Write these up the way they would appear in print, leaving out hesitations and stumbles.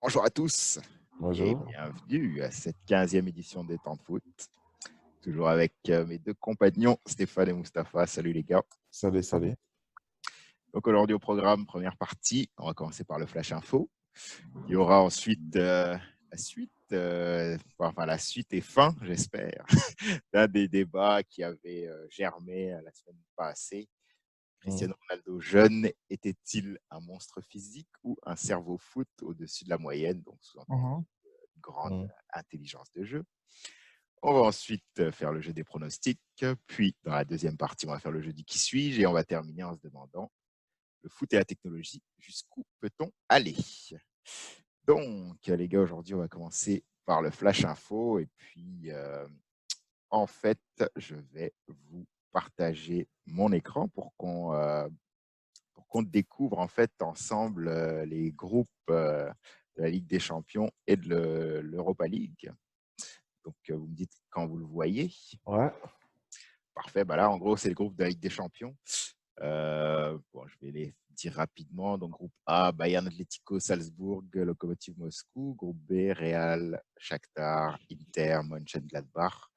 Bonjour à tous et Bonjour. bienvenue à cette 15e édition des Temps de foot. Toujours avec mes deux compagnons, Stéphane et Mustapha. Salut les gars. Salut, salut. Donc aujourd'hui au programme, première partie, on va commencer par le Flash Info. Il y aura ensuite la suite et fin, j'espère, d'un des débats qui avait germé la semaine passée. Cristiano Ronaldo jeune était-il un monstre physique ou un cerveau foot au-dessus de la moyenne, donc sous-entendu grande intelligence de jeu. On va ensuite faire le jeu des pronostics, puis dans la deuxième partie, on va faire le jeu du qui suis-je et on va terminer en se demandant le foot et la technologie, jusqu'où peut-on aller? Donc, les gars, aujourd'hui, on va commencer par le Flash Info et puis, en fait, je vais vous partager mon écran pour qu'on découvre en fait ensemble les groupes de la Ligue des Champions et de l'Europa League. Donc, vous me dites quand vous le voyez. Ouais. Parfait. Bah là, en gros, c'est le groupe de la Ligue des Champions. Je vais les dire rapidement. Donc, groupe A, Bayern Atlético, Salzbourg, Lokomotiv Moscou. Groupe B, Real, Shakhtar, Inter, Mönchengladbach.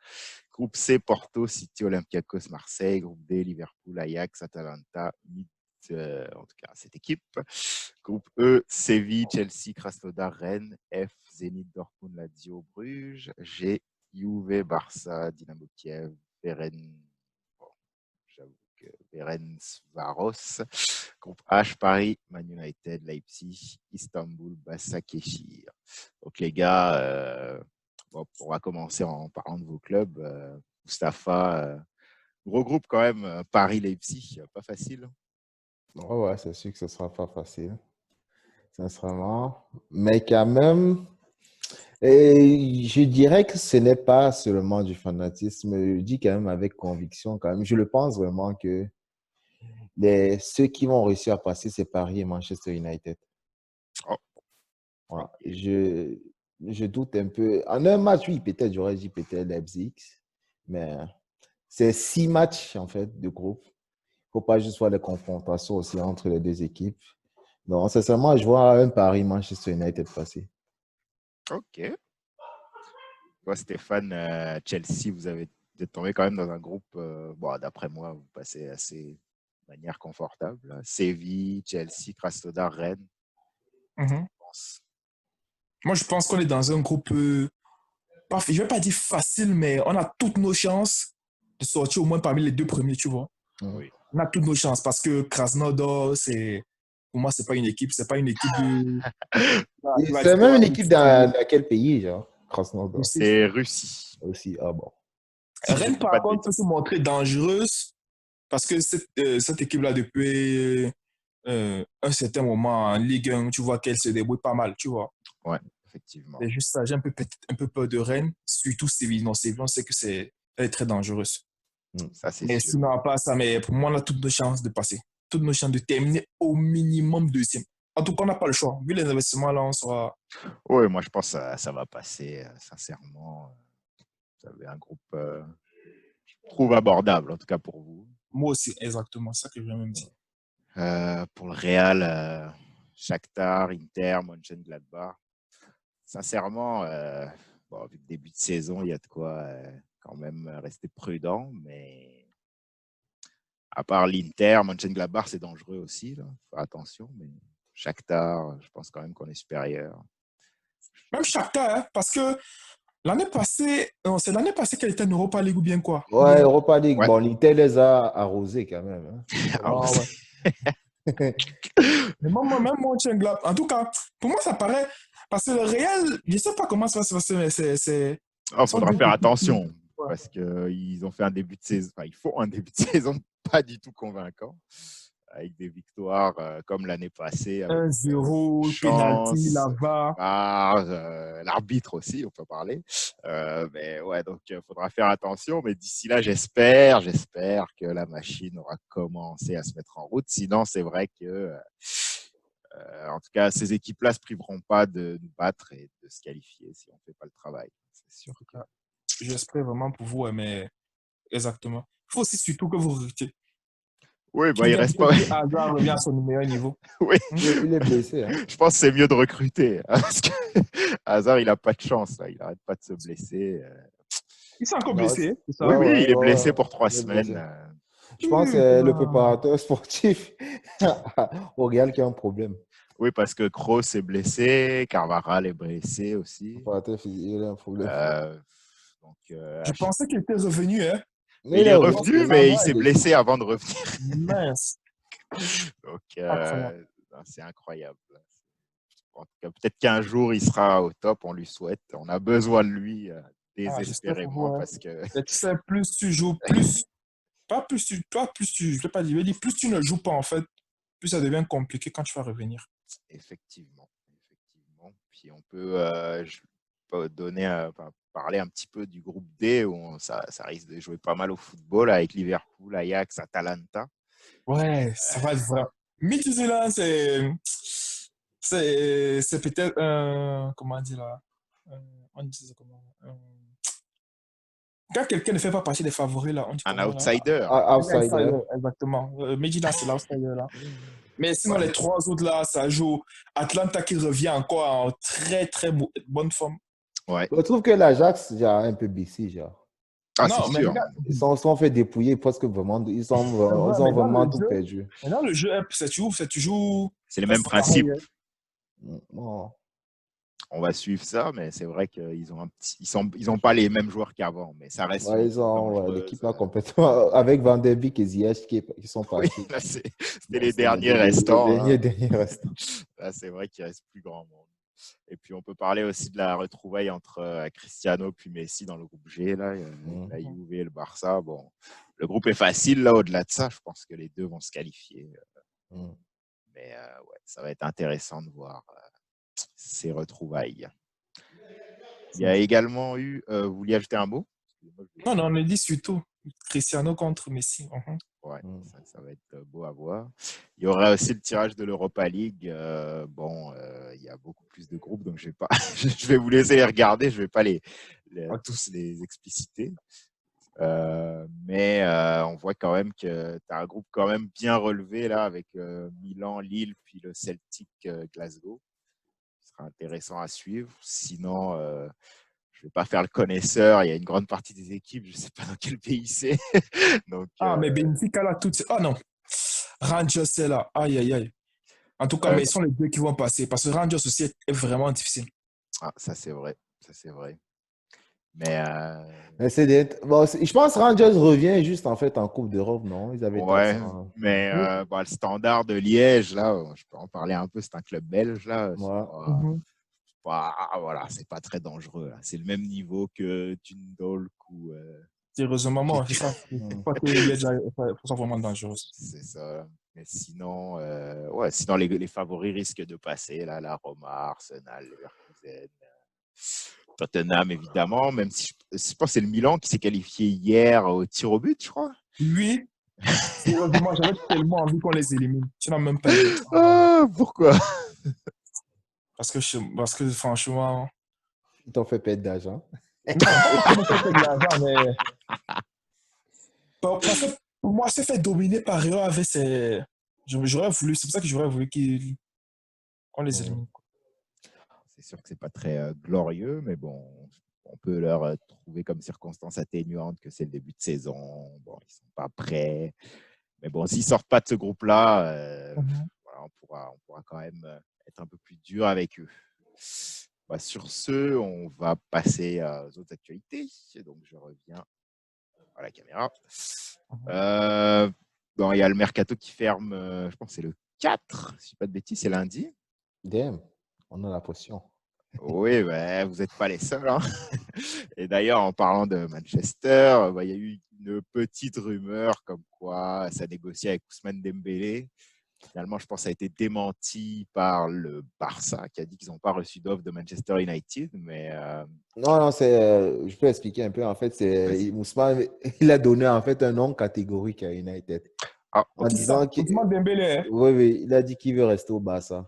Groupe C, Porto, City, Olympiakos, Marseille. Groupe D, Liverpool, Ajax, Atalanta, en tout cas, cette équipe. Groupe E, Séville, Chelsea, Krasnodar, Rennes. F, Zenit, Dortmund, Lazio, Bruges. G, Juve, Barça, Dynamo Kiev, Ferencváros. Groupe H, Paris, Man United, Leipzig, Istanbul, Başakşehir. Donc les gars, on va commencer en parlant de vos clubs. Mustapha, gros groupe quand même, Paris-Leipzig, pas facile. Ouais, c'est sûr que ce sera pas facile, sincèrement. Mais quand même, et je dirais que ce n'est pas seulement du fanatisme. Je dis quand même avec conviction, quand même. Je le pense vraiment que ceux qui vont réussir à passer, c'est Paris et Manchester United. Oh. Ouais. Je doute un peu. En un match, oui, peut-être, j'aurais dit peut-être Leipzig. Mais c'est 6 matchs, en fait, de groupe. Il ne faut pas juste voir les confrontations aussi entre les deux équipes. Non, sincèrement, je vois un Paris-Manchester United passer. Ok. Toi, Stéphane, Chelsea, vous êtes tombé quand même dans un groupe, d'après moi, vous passez assez de manière confortable. Séville, Chelsea, Krasnodar, Rennes. Mhm. Moi, je pense qu'on est dans un groupe, je ne vais pas dire facile, mais on a toutes nos chances de sortir au moins parmi les deux premiers, tu vois. Oui. On a toutes nos chances parce que Krasnodar, pour moi, c'est pas une équipe de. C'est même une équipe dans quel pays, genre? Krasnodar. C'est Russie. Aussi, ah bon. Si je Rennes, dis pas par de contre, peut se bêtises. montrer dangereuse parce que cette équipe-là, depuis un certain moment en Ligue 1, tu vois qu'elle se débrouille pas mal, tu vois. Ouais, effectivement. C'est juste ça, j'ai peut-être un peu peur de Rennes, surtout Séville. Non, Séville, on sait que elle est très dangereuse. Ça, c'est Mais sûr. sinon, à part ça, mais pour moi, on a toutes nos chances de passer. Toutes nos chances de terminer au minimum deuxième. En tout cas, on n'a pas le choix. Vu les investissements, là, on sera. Oui, moi, je pense que ça va passer, sincèrement. Vous avez un groupe, je trouve, abordable, en tout cas pour vous. Moi aussi, exactement, c'est ça que je viens même dire. Pour le Real, Shakhtar, Inter, Mönchengladbach. Sincèrement, vu le début de saison, il y a de quoi quand même rester prudent, mais à part l'Inter, Mönchengladbach, c'est dangereux aussi. Là. Faut faire attention, mais Shakhtar, je pense quand même qu'on est supérieur. Même Shakhtar, hein, parce que l'année passée, non, c'est l'année passée qu'elle était en Europa League ou bien quoi? Ou Ouais, bien. Europa League. Ouais. Bon, l'Inter les a arrosés quand même. Hein. Ah, ouais. Mais même Mönchengladbach, en tout cas, pour moi, ça paraît. Parce que le Real, je ne sais pas comment ça va se passer, mais Il sont faudra deux faire équipes qui. attention Ouais. parce qu'ils ont fait un début de saison, ils font un début de saison pas du tout convaincant, avec des victoires comme l'année passée, avec 1-0, penalty, chance, là-bas. l'arbitre aussi, on peut parler. Mais ouais, donc il faudra faire attention. Mais d'ici là, j'espère que la machine aura commencé à se mettre en route. Sinon, c'est vrai que, en tout cas, ces équipes-là ne se priveront pas de nous battre et de se qualifier si on ne fait pas le travail. C'est sûr que... J'espère vraiment pour vous, mais exactement. Il faut aussi surtout que vous recrutez. Oui, Tu il viens reste dire pas. que Hazard revient à son meilleur niveau. Oui, Il est blessé. Hein. je pense que c'est mieux de recruter. Parce que Hazard, il n'a pas de chance. Là. Il n'arrête pas de se blesser. Il s'est encore Non, blessé, c'est Oui, ça? oui, il est ouais, blessé pour 3 semaines. il est blessé. Je pense que c'est le Putain. préparateur sportif au Real qui a un problème. Oui, parce que Kroos est blessé, Carvajal est blessé Le aussi. préparateur physique, il a un problème. Donc, Je pensais qu'il était revenu, hein. Mais mais il il est est revenu, revenu, Ah mais il ouais, s'est blessé avant de revenir. mince. Donc, Incroyable. c'est incroyable. En tout cas, peut-être qu'un jour, il sera au top, on lui souhaite. On a besoin de lui Ah, j'espère pour vous, désespérément hein. parce que Mais tu sais, plus tu joues, plus. Pas plus tu. Toi, plus tu. Je vais pas dire, je vais dire, plus tu ne joues pas, en fait, plus ça devient compliqué quand tu vas revenir. effectivement, effectivement. Puis on peut, je peux donner, parler un petit peu du groupe D où ça risque de jouer pas mal au football avec Liverpool, Ajax, Atalanta. Ouais, ça va être vrai. Midtjylland, c'est peut-être un. Comment dire là? On dit ça comment? Quand quelqu'un ne fait pas partie des favoris, là, on dit Un comment là? outsider. outsider. Outsider, exactement. Midtjylland, c'est l'outsider là. Mais sinon, les trois autres là, ça joue. Atlanta qui revient encore en très très bonne forme. Ouais. Je trouve que l'Ajax, j'ai un peu baissé, genre. Ah, c'est Non, mais sûr. regarde, Ils sont fait dépouiller presque vraiment. Ils c'est vrai, ont mais dans vraiment le tout jeu, perdu. c'est toujours C'est les mêmes presque pareil, principes. hein. Oh. On va suivre ça, mais c'est vrai qu'ils ont ils ont pas les mêmes joueurs qu'avant, mais ça reste une Ouais, ils équipe ont dangereuse. l'équipe là complètement avec Van der Beek et Ziyech qui sont Oui, partis. là, c'était Bon, les c'est derniers les restants. derniers, Hein. derniers restants. Là, c'est vrai qu'il reste plus grand monde. Et puis, on peut parler aussi de la retrouvaille entre Cristiano puis Messi dans le groupe G, là, la Juve et le Barça. Bon, le groupe est facile, là, au-delà de ça. Je pense que les deux vont se qualifier. Mais ouais, ça va être intéressant de voir ces retrouvailles. Il y a également eu. Vous vouliez ajouter un mot? Non, non, on a dit surtout Cristiano contre Messi. Ouais, ça va être beau à voir. Il y aura aussi le tirage de l'Europa League. Il y a beaucoup plus de groupes, donc je vais pas, je vais vous laisser les regarder. Je vais pas tous les expliciter. Mais on voit quand même que tu as un groupe quand même bien relevé là avec Milan, Lille, puis le Celtic Glasgow. Ce sera intéressant à suivre. Sinon, je ne vais pas faire le connaisseur. Il y a une grande partie des équipes, je ne sais pas dans quel pays c'est. Donc, Mais Benfica là, tout. Ah non, Rangers c'est là. Aïe, aïe, aïe. En tout cas, mais ce sont les deux qui vont passer parce que Rangers aussi est vraiment difficile. Ah, ça c'est vrai. Ça c'est vrai. Mais bon, je pense que Rangers revient juste en fait en Coupe d'Europe, non? Ils avaient ouais, 400. mais le Standard de Liège, là, je peux en parler un peu, c'est un club belge, là. Ouais. Voilà, c'est pas très dangereux. Là. C'est le même niveau que Dundalk ou. Sérieusement, moi, c'est ça. Pas que Liège sont vraiment dangereuses. C'est ça. Mais sinon, sinon les favoris risquent de passer, là, la Roma, Arsenal, Leverkusen. Tottenham, évidemment, même si je pense que c'est le Milan qui s'est qualifié hier au tir au but, je crois. Oui, sérieusement, j'avais tellement envie qu'on les élimine. Tu n'as même pas idée. Pourquoi? Parce que franchement. Ils t'ont fait perdre d'argent. Non, pas qu'on me fait de l'argent, mais. Parce que pour moi, se fait dominer par Rio avec ses. J'aurais voulu, c'est pour ça que j'aurais voulu qu'on les élimine. C'est sûr que c'est pas très glorieux, mais bon, on peut leur trouver comme circonstance atténuante que c'est le début de saison. Bon, ils sont pas prêts. Mais bon, s'ils sortent pas de ce groupe-là, voilà, on pourra quand même être un peu plus dur avec eux. Bah, sur ce, on va passer aux autres actualités. Donc, je reviens à la caméra. Bon, il y a le mercato qui ferme, je pense que c'est le 4, si je ne dis pas de bêtises, c'est lundi. Damn, on a la pression. Oui, bah, vous n'êtes pas les seuls. Hein. Et d'ailleurs, en parlant de Manchester, il y a eu une petite rumeur comme quoi ça négociait avec Ousmane Dembélé. Finalement, je pense que ça a été démenti par le Barça, qui a dit qu'ils n'ont pas reçu d'offre de Manchester United. Mais Non, je peux expliquer un peu. En fait, Ousmane, il a donné en fait un nom catégorique à United. Ah, En disant qu'il Dembélé, hein? oui, il a dit qu'il veut rester au Barça.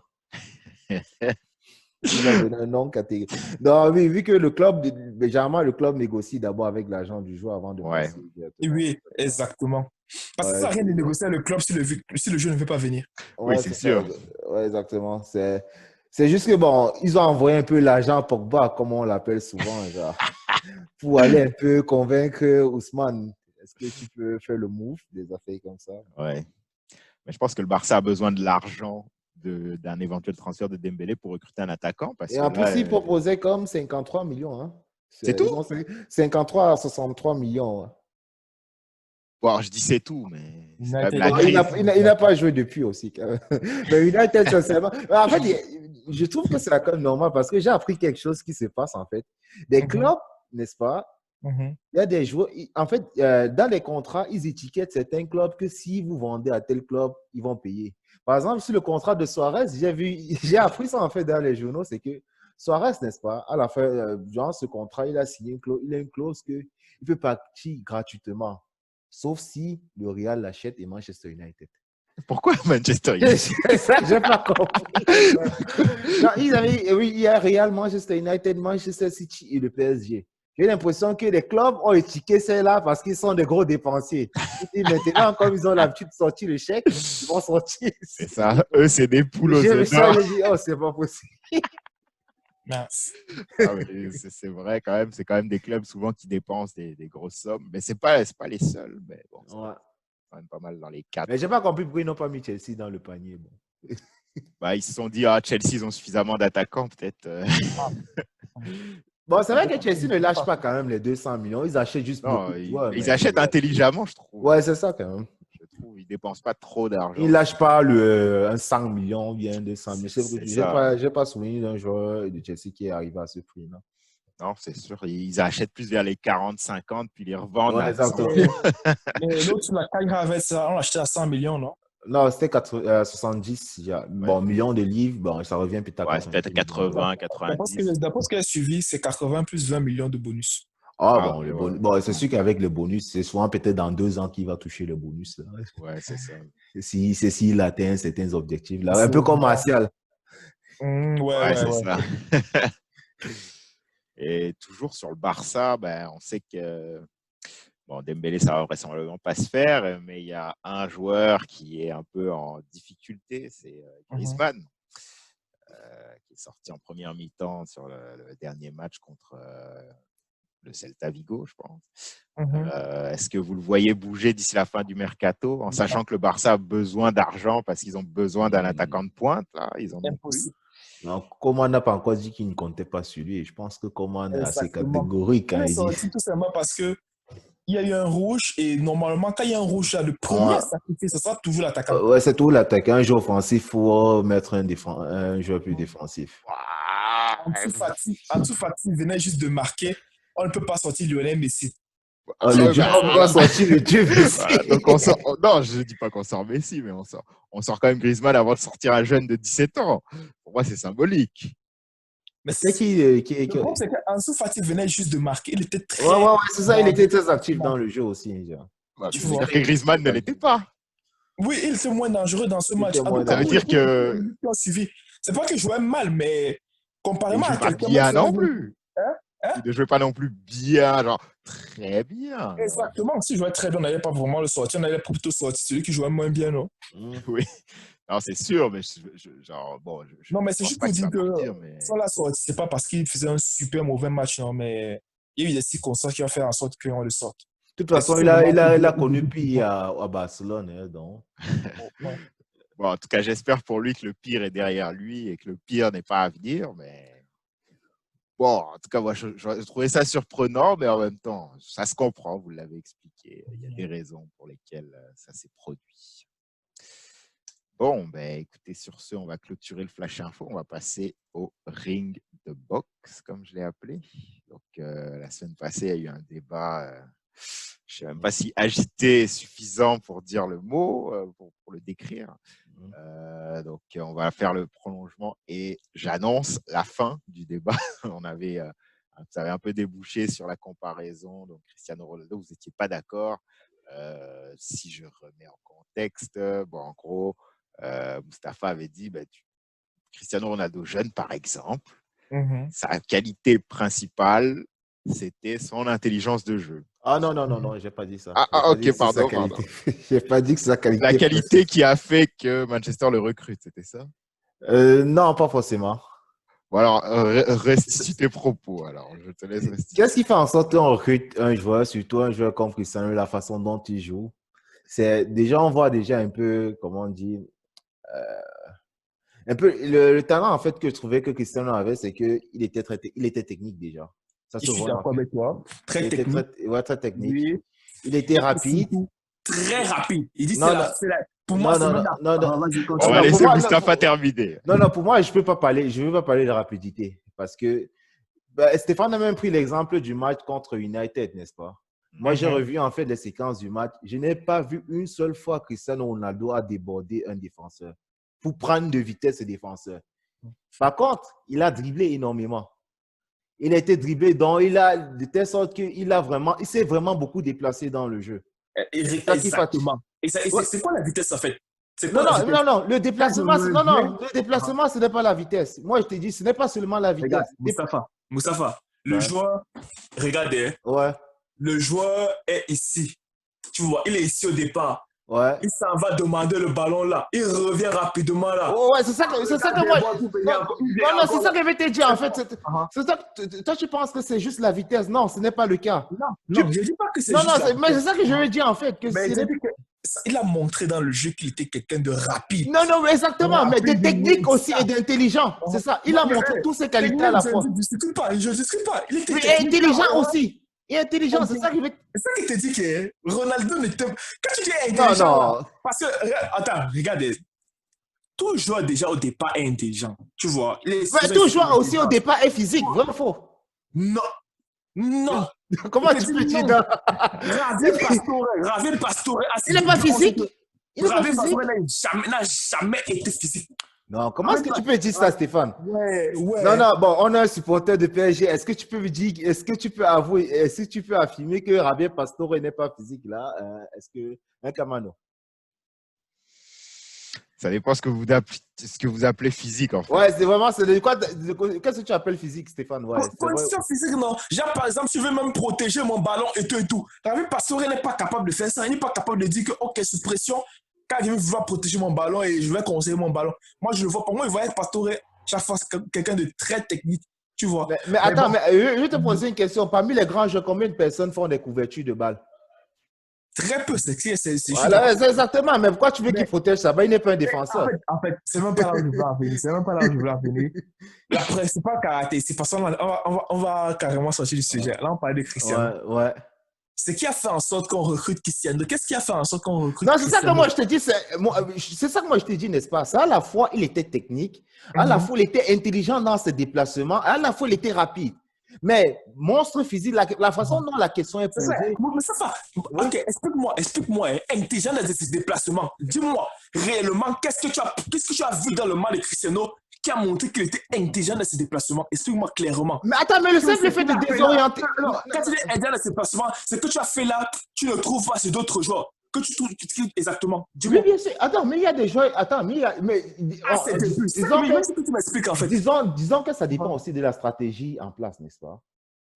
Il a donné un nom catégorique. Non, oui, vu que le club, généralement, le club négocie d'abord avec l'agent du joueur avant de Ouais, passer directement. Oui, exactement. Parce que ça Ouais, n'a rien de négocier avec le club si le jeu ne veut pas venir. oui, ouais, c'est c'est ça. sûr. Ouais, exactement. C'est juste que, bon, ils ont envoyé un peu l'agent Pogba, comme on l'appelle souvent, genre, pour aller un peu convaincre Ousmane. Est-ce que tu peux faire le move des affaires comme ça? Ouais. Mais je pense que le Barça a besoin de l'argent d'un éventuel transfert de Dembélé pour recruter un attaquant parce Et que en là, plus, ils proposaient comme 53 millions. Hein. c'est tout. Ils ont 53 à 63 millions. Hein. Bon, alors, je dis c'est tout, mais c'est quand même United, la Bon, crise. il n'a pas joué depuis aussi. Quand même. Mais United, sincèrement. En fait, je trouve que c'est quand même normal parce que j'ai appris quelque chose qui se passe en fait. Des Mhm, clubs, n'est-ce pas? mhm. Il y a des joueurs. En fait, dans les contrats, ils étiquettent certains clubs que si vous vendez à tel club, ils vont payer. Par exemple, sur le contrat de Suarez, j'ai appris ça en fait dans les journaux, c'est que Suarez, n'est-ce pas, à la fin, durant ce contrat, il a signé il a une clause qu'il peut partir gratuitement, sauf si le Real l'achète et Manchester United. Pourquoi Manchester United? Ça, je n'ai pas compris. Non, oui, il y a Real, Manchester United, Manchester City et le PSG. J'ai l'impression que les clubs ont étiqueté ceux-là parce qu'ils sont des gros dépensiers. Et maintenant, comme ils ont l'habitude de sortir le chèque, ils vont sortir. C'est ça. Eux, c'est des poules aux J'ai œufs vu ça, d'or. j'ai dit, oh, c'est pas possible. Mince. Ah, mais c'est vrai quand même. C'est quand même des clubs souvent qui dépensent des grosses sommes. Mais c'est pas les seuls. Mais bon, ça Ouais. quand même pas mal dans les Mais j'ai quatre. pas compris pourquoi ils n'ont pas mis Chelsea dans le panier. Bon. Bah, ils se sont dit, ah, Chelsea, ils ont suffisamment d'attaquants, peut-être. Bon, c'est Ils vrai ont que pas Chelsea ne ils ont lâche pas pas fait. quand même les 200 millions. Ils achètent juste beaucoup Non, de joueurs. ils Mais achètent intelligemment, je trouve. ouais, c'est ça quand même. Je trouve. Ils dépensent pas trop Il ne d'argent. lâche pas un 100 millions ou bien 200 millions. C'est Je n'ai ça. pas, j'ai pas souvenir d'un joueur de Chelsea qui est arrivé à ce prix. Non? Non, c'est sûr. Ils achètent plus vers les 40, 50, puis ils les revendent Ouais, à 100 exactement. millions. Mais l'autre, la Kai Havertz, on l'a acheté à 100 millions, non? Non, c'était 70. Ouais, Bon, millions de livres. Bon, ça revient peut-être à ouais, c'est peut-être 90 millions. 80, D'après 90. ce que j'ai suivi, c'est 80 plus 20 millions de bonus. Ah, Ah, bon, ok, le ouais. bonus. Bon, c'est sûr qu'avec le bonus, c'est souvent peut-être dans 2 ans qu'il va toucher le bonus. Là. Ouais, c'est ça. S'il atteint certains objectifs. Là. Un C'est peu comme bon. Martial. Ouais, Ouais, ouais, c'est ouais. ça. Et toujours sur le Barça, ben, on sait que bon, Dembélé, ça va vraisemblablement pas se faire, mais il y a un joueur qui est un peu en difficulté, c'est Mhm, Griezmann, qui est sorti en première mi-temps sur le dernier match contre le Celta Vigo, je pense. mhm. Est-ce que vous le voyez bouger d'ici la fin du mercato, en Non, sachant que le Barça a besoin d'argent parce qu'ils ont besoin d'un Hmm. attaquant de pointe, là, ils en ont plus. impossible. Donc, Coman n'a pas encore dit qu'il ne comptait pas sur lui. Et je pense que Coman est assez Exactement. catégorique quand Il est il dit. sorti tout simplement parce que il y a eu un rouge et normalement, quand il y a un rouge, là, le premier Ouais, à sacrifier, ce sera toujours l'attaquant. ouais, c'est tout l'attaque. Un jeu offensif, il faut mettre un joueur plus défensif. Ansu Fati venait juste de marquer. On ne peut pas sortir Lionel Messi. Oh, le Ouais, Dieu, bah, on va sortir le Dieu Messi. voilà, donc non, je ne dis pas qu'on sort Messi, mais on sort quand même Griezmann avant de sortir un jeune de 17 ans. Pour moi, c'est symbolique. Mais C'est le problème, c'est qu'Ansu Fati venait juste de marquer. Il était Ouais, ouais, très ouais, c'est ça. Il était dangereux. très actif dans le jeu aussi. Genre. Ouais, mais Tu ça veut vois. dire que Griezmann ne l'était pas. Oui, il était moins dangereux dans ce Il match. était En tout moins cas, Ça veut pour dangereux. dire les que minutes qui ont suivi. C'est pas qu'il jouait mal, mais il comparément joue à pas quelqu'un, même bien si on non dit, plus. hein, hein, Il ne jouait pas non plus bien, genre très bien. exactement. Si je jouais très bien, on n'allait pas vraiment le sortir. On allait plutôt sortir celui qui jouait moins bien, non? Hmm. Oui, non, c'est sûr, mais genre, bon, je Non, mais c'est pense juste pas pour qu'il dire va que partir, si mais on l'a sorti, c'est pas parce qu'il faisait un super mauvais match, non, mais il y a eu des circonstances qui ont fait en sorte qu'on le sorte. De toute Et façon, surtout le match il a où connu pire à Barcelone. Hein, donc. ouais. bon, en tout cas, j'espère pour lui que le pire est derrière lui et que le pire n'est pas à venir, mais bon, en tout cas, moi, je trouvais ça surprenant, mais en même temps, ça se comprend, vous l'avez expliqué. Il y a des raisons pour lesquelles ça s'est produit. Bon, ben, écoutez, sur ce, on va clôturer le Flash Info. On va passer au ring de boxe, comme je l'ai appelé. Donc, la semaine passée, il y a eu un débat, je ne sais même pas si agité est suffisant pour dire le mot, pour le décrire. Donc, on va faire le prolongement et j'annonce la fin du débat. Ça avait un peu débouché sur la comparaison. Donc, Cristiano Ronaldo, vous n'étiez pas d'accord. Si je remets en contexte, bon, en gros, Mustapha avait dit, bah, Cristiano Ronaldo jeune, par exemple, Mhm. sa qualité principale, c'était son intelligence de jeu. Ah non, non, non, non, j'ai pas dit ça. Ah, J'ai ah, pas dit ok, que c'est sa pardon, pardon. qualité. J'ai pas dit que c'est sa La qualité qualité qui a fait que Manchester le recrute, c'était ça? Non, pas forcément. Bon, alors, restitue tes propos, alors. Je te laisse restituer. Qu'est-ce qui fait en sorte qu'on recrute un joueur, surtout un joueur comme Cristiano, la façon dont il joue? C'est déjà, on voit déjà un peu, comment on dit, un peu le talent en fait que je trouvais que Cristiano avait, c'est qu'il était il était technique déjà. Ça Je se suis voit en d'accord fait. avec toi. Il Très était technique. très technique. Oui. Il était Et rapide. surtout, très rapide. Il dit, Non, non, pour moi, c'est non, même non, la... non, non. Ah, vas-y, On Non, va continue. non, pour laisser moi, Mustapha terminer. non, non, pour moi, je peux pas parler de rapidité parce que Stéphane a même pris l'exemple du match contre United, n'est-ce pas? Moi, j'ai Mhm. revu en fait les séquences du match. Je n'ai pas vu une seule fois Cristiano Ronaldo a débordé un défenseur pour prendre de vitesse ce défenseur. Par contre, il a dribblé énormément. Il a été dribblé, donc il a de telle sorte qu'il s'est vraiment beaucoup déplacé dans le jeu. C'est ça qui fatigue. Exactement. Et Ouais. c'est quoi la vitesse, en fait? C'est Non, quoi la non, vitesse? non, non, le déplacement, Quand je non, reviens- non, le déplacement, ce n'est pas la vitesse. Moi, je te dis, ce n'est pas seulement la Regarde, vitesse. Moustapha, le Ouais, joueur, regardez, hein, ouais, le joueur est ici. Tu vois, il est ici au départ. ouais. Il s'en va demander le ballon là. Il revient rapidement là. Oh, ouais, c'est ça que moi. Non, non, c'est ça que je vais te dire en fait. Uh-huh. C'est ça que toi, tu penses que c'est juste la vitesse. Non, ce n'est pas le cas. Non, Tu- non, je ne dis pas que c'est Non, non, juste la mais c'est vitesse. ça que je veux dire en fait. Que Mais ce je n'est- dis que il a montré dans le jeu qu'il était quelqu'un de rapide. Non, non, mais exactement. Mais de Rapide, technique aussi ça. et d'intelligent. C'est ça. Il Non, a mais, montré hey, toutes ses qualités à technique, la je fois. ne discute pas. Je ne discute pas. Il était Mais technique. intelligent aussi. Et intelligent, c'est ça que je veux. C'est ça qui te dit que Ronaldo n'était. Quand tu dis Non, intelligent, là, non. parce que, attends, regardez. Tout joueur déjà au départ est intelligent. Tu vois. Mais tout joueur aussi au départ est physique. Vrai ou faux? Non. Non. Comment Je tu te peux dis dire non. non? Ravier Pastore. Il n'est pas physique. Il n'est pas Ravier physique. Pastore n'a jamais été physique. Non, comment est-ce que tu peux dire ça, Stéphane? Ouais. Non, non, bon, on a un supporter de PSG. Est-ce que tu peux me dire, est-ce que tu peux avouer, est-ce que tu peux affirmer que Javier Pastore n'est pas physique là? Est-ce que un Camano? Ça dépend ce que vous appelez physique, en fait. Ouais, c'est vraiment, c'est de quoi, qu'est-ce que tu appelles physique, Stéphane? Ouais, c'est vrai. Condition physique, non. Genre, par exemple, je veux même protéger mon ballon et tout et tout. Ravier Pastore n'est pas capable de faire ça. Il n'est pas capable de dire que, OK, sous pression, quand je vais vouloir protéger mon ballon et je vais conseiller mon ballon. Moi, je le vois. Pour moi, il voyait Pastore chaque fois quelqu'un de très technique. Tu vois. Mais attends, bon. mais je vais te poser une question. Parmi les grands jeux, combien de personnes font des couvertures de balles? Très peu, c'est clair. Voilà, c'est exactement. Mais pourquoi tu veux qu'il protège ça? Ben, il n'est pas un défenseur. En fait, c'est même pas là où je veux en venir. C'est même pas là où je veux en venir. La principale caractéristique, parce qu'on va carrément sortir du sujet. Là, on parlait de Cristiano. Ouais, ouais. Ce qui a fait en sorte qu'on recrute Cristiano. Qu'est-ce qui a fait en sorte qu'on recrute Non, c'est ça que Cristiano? moi je te dis, c'est ça que moi je te dis, n'est-ce pas? C'est à la fois il était technique, à la fois il était intelligent dans ses déplacements, à la fois il était rapide. Mais monstre physique, la façon dont la question est C'est ça. posée. Mais ça va. Ok, explique-moi, hein, intelligent dans ses déplacements. Dis-moi, réellement, qu'est-ce que tu as vu dans le match de Cristiano qui a montré qu'il était intelligent dans ses déplacements? Explique-moi clairement. Mais attends, mais le simple fait de désorienter. Non, quand tu dis intelligent dans ses déplacements, c'est que tu as fait là, tu ne trouves pas chez d'autres joueurs. Que tu trouves exactement. Oui, bien sûr. Attends, mais il y a des joueurs. Attends, mais il y a. Mais, c'est début. disons Que tu m'expliques en fait. disons que ça dépend aussi de la stratégie en place, n'est-ce pas?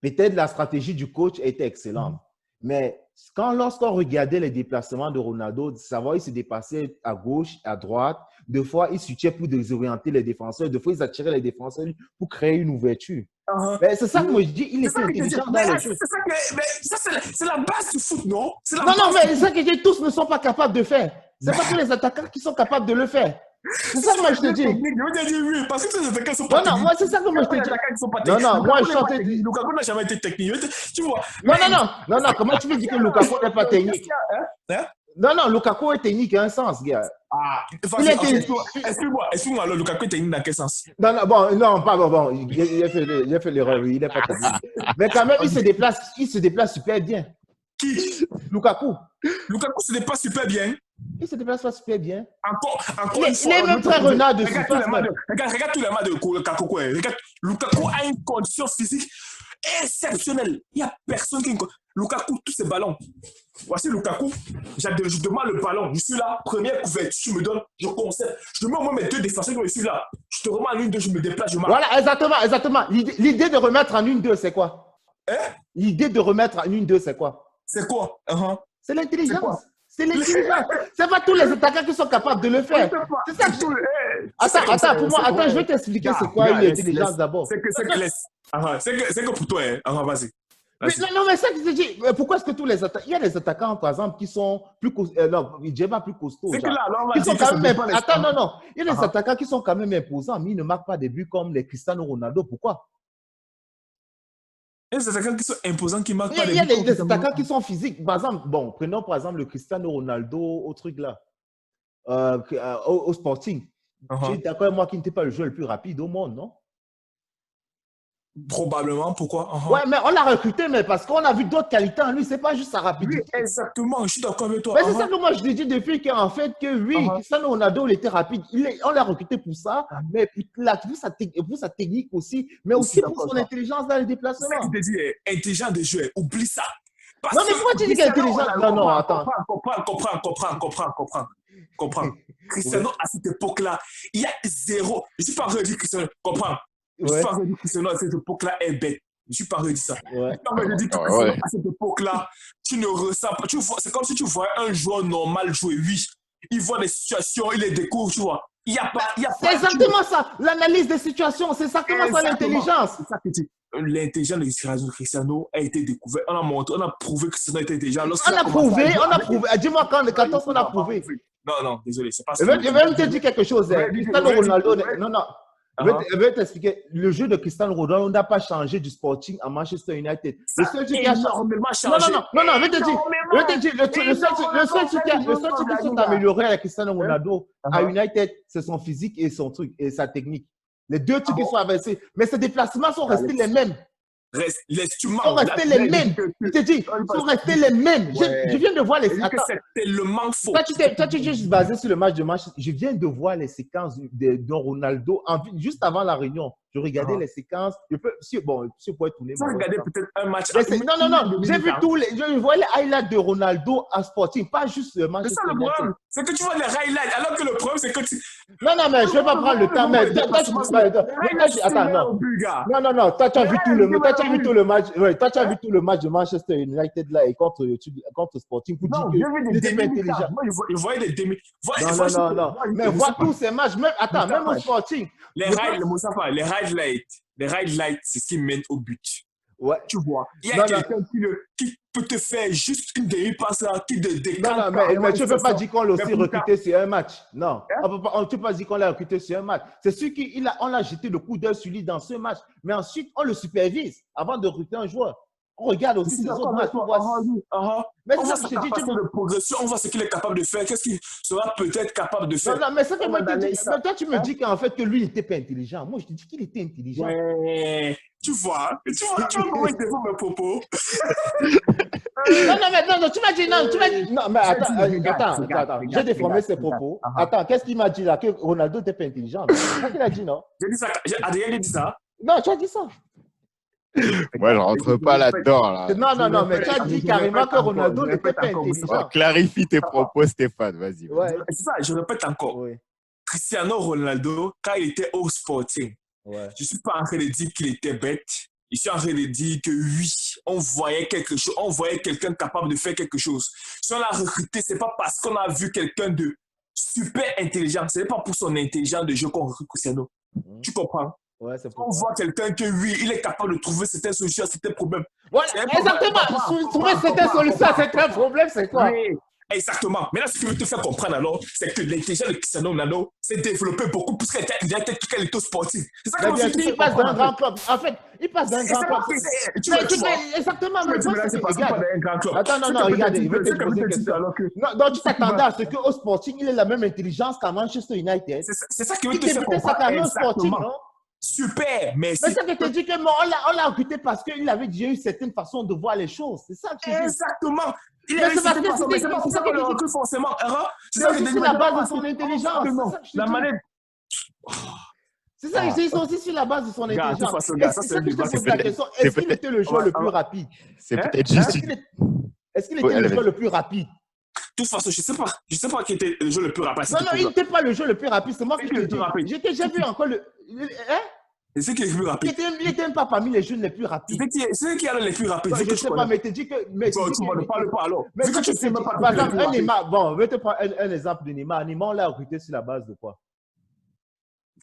Peut-être la stratégie du coach était excellente. Mais lorsqu'on regardait les déplacements de Ronaldo, savoir il se dépassait à gauche, à droite, deux fois il switchait pour désorienter les défenseurs, deux fois ils attiraient les défenseurs pour créer une ouverture. Mais c'est ça que moi je dis, il était intelligent dans le jeu. C'est la base du foot, non? Non, mais c'est ça que je dis, tous ne sont pas capables de faire. C'est pas que les attaquants qui sont capables de le faire. C'est ça que moi je te dis. Je veux dire oui, parce que les attaquants sont pas techniques. Non, moi c'est ça que moi je te dis. Non, moi je chante. Lukaku n'a jamais été technique. Tu vois. Non, comment tu veux dire que Lukaku n'est pas technique? Non, Lukaku est technique à un sens, gars. Explique-moi alors, Lukaku est technique dans quel sens? Non, il a fait l'erreur, il n'est pas technique. Mais quand même, il se déplace super bien. Qui? Lukaku. Lukaku se déplace super bien. Il se déplace pas super bien. Encore il est même très renard de surface. Regarde tous les matchs de Lukaku. Regarde, Lukaku a une condition physique exceptionnelle. Il n'y a personne qui... Lukaku, tous ses ballons. Voici Lukaku. Je demande le ballon. Je suis là. Première couverture, tu me donnes. Je concède. Je te mets au moins mes deux défenseurs qui suis là. Je te remets en 1-2, je me déplace, je marque. Voilà, exactement. L'idée de remettre en 1-2, c'est quoi? L'idée de remettre en 1-2, c'est quoi? C'est quoi? C'est l'intelligence. C'est l'intelligence. C'est pas tous les attaquants qui sont capables de le faire. C'est ça que Attends, pour moi, je vais t'expliquer c'est quoi l'intelligence d'abord. C'est que pour toi, vas-y. Non, mais ça que je dis, pourquoi est-ce que tous les attaquants, il y a des attaquants, par exemple, qui sont plus non, je dirais pas plus costauds. C'est que là, alors, qui sont quand même attends, non. Il y a des attaquants qui sont quand même imposants, mais ils ne marquent pas des buts comme les Cristiano Ronaldo. Pourquoi? Il y a des attaquants qui sont imposants, qui marquent pas des buts. Il y a des attaquants qui sont physiques. Par exemple, prenons par exemple le Cristiano Ronaldo au truc là, au Sporting. Tu es d'accord avec moi qui n'était pas le joueur le plus rapide au monde, non? Probablement, pourquoi? Ouais, mais on l'a recruté, mais parce qu'on a vu d'autres qualités en lui, c'est pas juste sa rapidité. Oui, exactement, je suis d'accord avec toi. Mais c'est ça que moi je te dis depuis qu'en fait, Cristiano Ronaldo, il était rapide. On l'a recruté pour ça, mais pour sa technique aussi, mais aussi pour son intelligence dans les déplacements. C'est ce que je te dis, intelligent de jouer, oublie ça. Non, mais pourquoi tu dis qu'il est intelligent? Non, attends. Comprends. Cristiano, à cette époque-là, il y a zéro. Je ne suis pas redit Cristiano, comprends. Je ne suis pas redit Cristiano à cette époque-là est bête. Je ne suis pas redit ça. Je dis que Cristiano, à cette époque-là, tu ne ressens pas. C'est comme si tu voyais un joueur normal jouer. Oui, il voit des situations, il les découvre, tu vois. Il y a pas. C'est exactement ça. L'analyse des situations, c'est exactement ça l'intelligence. C'est ça que tu dis. L'intelligence de Cristiano a été découverte. On a montré, on a prouvé que Cristiano était intelligent. On a prouvé. Dis-moi quand on a prouvé. Non, désolé, c'est pas ça. Je vais même te dire quelque chose. Cristiano Ronaldo, non. Je vais t'expliquer. Le jeu de Cristiano Ronaldo n'a pas changé du Sporting à Manchester United. Le seul truc qui a changé. Non, je vais te dire. Le seul truc qui s'est amélioré avec Cristiano Ronaldo à United, c'est son physique et son truc et sa technique. Les deux trucs qui sont avancés. Mais ses déplacements sont restés les mêmes. Ils sont restés les mêmes. Je te dis, ils sont restés les mêmes. Je viens de voir les séquences. C'est le manque faux. Toi, tu es juste basé sur le match de Manchester. Je viens de voir les séquences de Ronaldo juste avant la réunion. Je regardais les séquences. Si je pourrais tourner. Tu as regardé peut-être un match. Non. J'ai vu je vois les highlights de Ronaldo à Sporting, pas juste le match. C'est ça le problème. C'est que tu vois les highlights, alors que le problème, c'est que tu. Non, mais je ne vais pas prendre le temps. Mais attends, non. Toi, tu as vu tout le match. Toi, tu as vu tout le match de Manchester United là et contre Sporting pour dire que il était intelligent. Moi, je voyais des demi. Non. Mais vois tous ces matchs. Même au Sporting. Les highlights, c'est ce qui mène au but. Ouais. Tu vois, il y a quelqu'un qui peut te faire juste une demi-passe là, qui te décale. Non, mais tu ne peux pas dire qu'on l'a aussi recruté sur un match. Non, tu ne peux pas dire qu'on l'a recruté sur un match. C'est sûr qu'on l'a jeté le coup d'œil sur lui dans ce match, mais ensuite, on le supervise avant de recruter un joueur. On regarde aussi ses autres matchs. Mais on voit sa capacité de progression, on voit ce qu'il est capable de faire, qu'est-ce qu'il sera peut-être capable de faire. Non, mais ça que moi, toi, tu me dis qu'en fait, que lui, il n'était pas intelligent. Moi, je te dis qu'il était intelligent. Ouais. Tu vois comment il défend mes propos. Non, tu m'as dit, non, mais attends, j'ai déformé ses propos. Attends, qu'est-ce qu'il m'a dit là? Que Ronaldo n'était pas intelligent. Qu'est-ce qu'il a dit, non? J'ai dit ça, Adrien dit ça. Non, tu as dit ça. Moi, je ne rentre pas là-dedans. Là. Non, mais tu as dit carrément que Ronaldo n'était pas intelligent. Clarifie tes propos, Stéphane, vas-y. Ouais. C'est ça, je répète encore. Ouais. Cristiano Ronaldo, quand il était au Sporting, je ne suis pas en train de dire qu'il était bête. Je suis en train de dire que oui, on voyait quelque chose, on voyait quelqu'un capable de faire quelque chose. Si on l'a recruté, ce n'est pas parce qu'on a vu quelqu'un de super intelligent. Ce n'est pas pour son intelligence de jeu qu'on recrute Cristiano. Tu comprends? Ouais, on voit quelqu'un que oui, il est capable de trouver certaines solutions à certains problèmes. Voilà, exactement. Trouver certaines solutions à certains problèmes, c'est quoi? Oui, exactement. Mais là, ce qui veut te faire comprendre alors, c'est que l'intelligence de Cristiano Ronaldo s'est développée beaucoup plus qu'elle était au sportif. C'est ça que je dis. Il passe d'un grand club. En fait, il passe d'un grand club. Exactement. Mais c'est pas d'un grand club. Attends, non, regarde, je vais te poser une question. Donc, tu t'attendais à ce qu'au Sporting, il ait la même intelligence qu'à Manchester United. C'est ça qui veut te faire comprendre. Exactement. Super, mais c'est ça que tu dis que on l'a recruté parce qu'il avait déjà eu certaines façons de voir les choses. C'est ça que tu dis. Exactement. Mais c'est parce que c'est pour ça qu'on le recrute forcément. C'est aussi la base de son intelligence. La manette. C'est ça, ils sont aussi sur la base de son intelligence. C'est ça que je te pose la question. Est-ce qu'il était le joueur le plus rapide? C'est peut-être juste. Est-ce qu'il Oui, était le elle joueur avait- le plus rapide? De toute façon, je sais pas qui était le jeu le plus rapide. Non, non, il n'était pas le joueur le plus rapide. C'est moi C'est qui qui te le plus dis. rapide? J'ai vu encore hein? Et c'est qui est le plus rapide? Il n'était même pas parmi les jeunes les plus rapides. C'est qui a les plus rapides? Je ne sais pas, mais tu dis que. Mais Bon, tu ne parles pas alors. mais Vu que tu sais même pas par qui est le exemple, plus un rapide. Neymar, bon, je vais te prendre un exemple de Neymar. Neymar, on l'a recruté sur la base de quoi?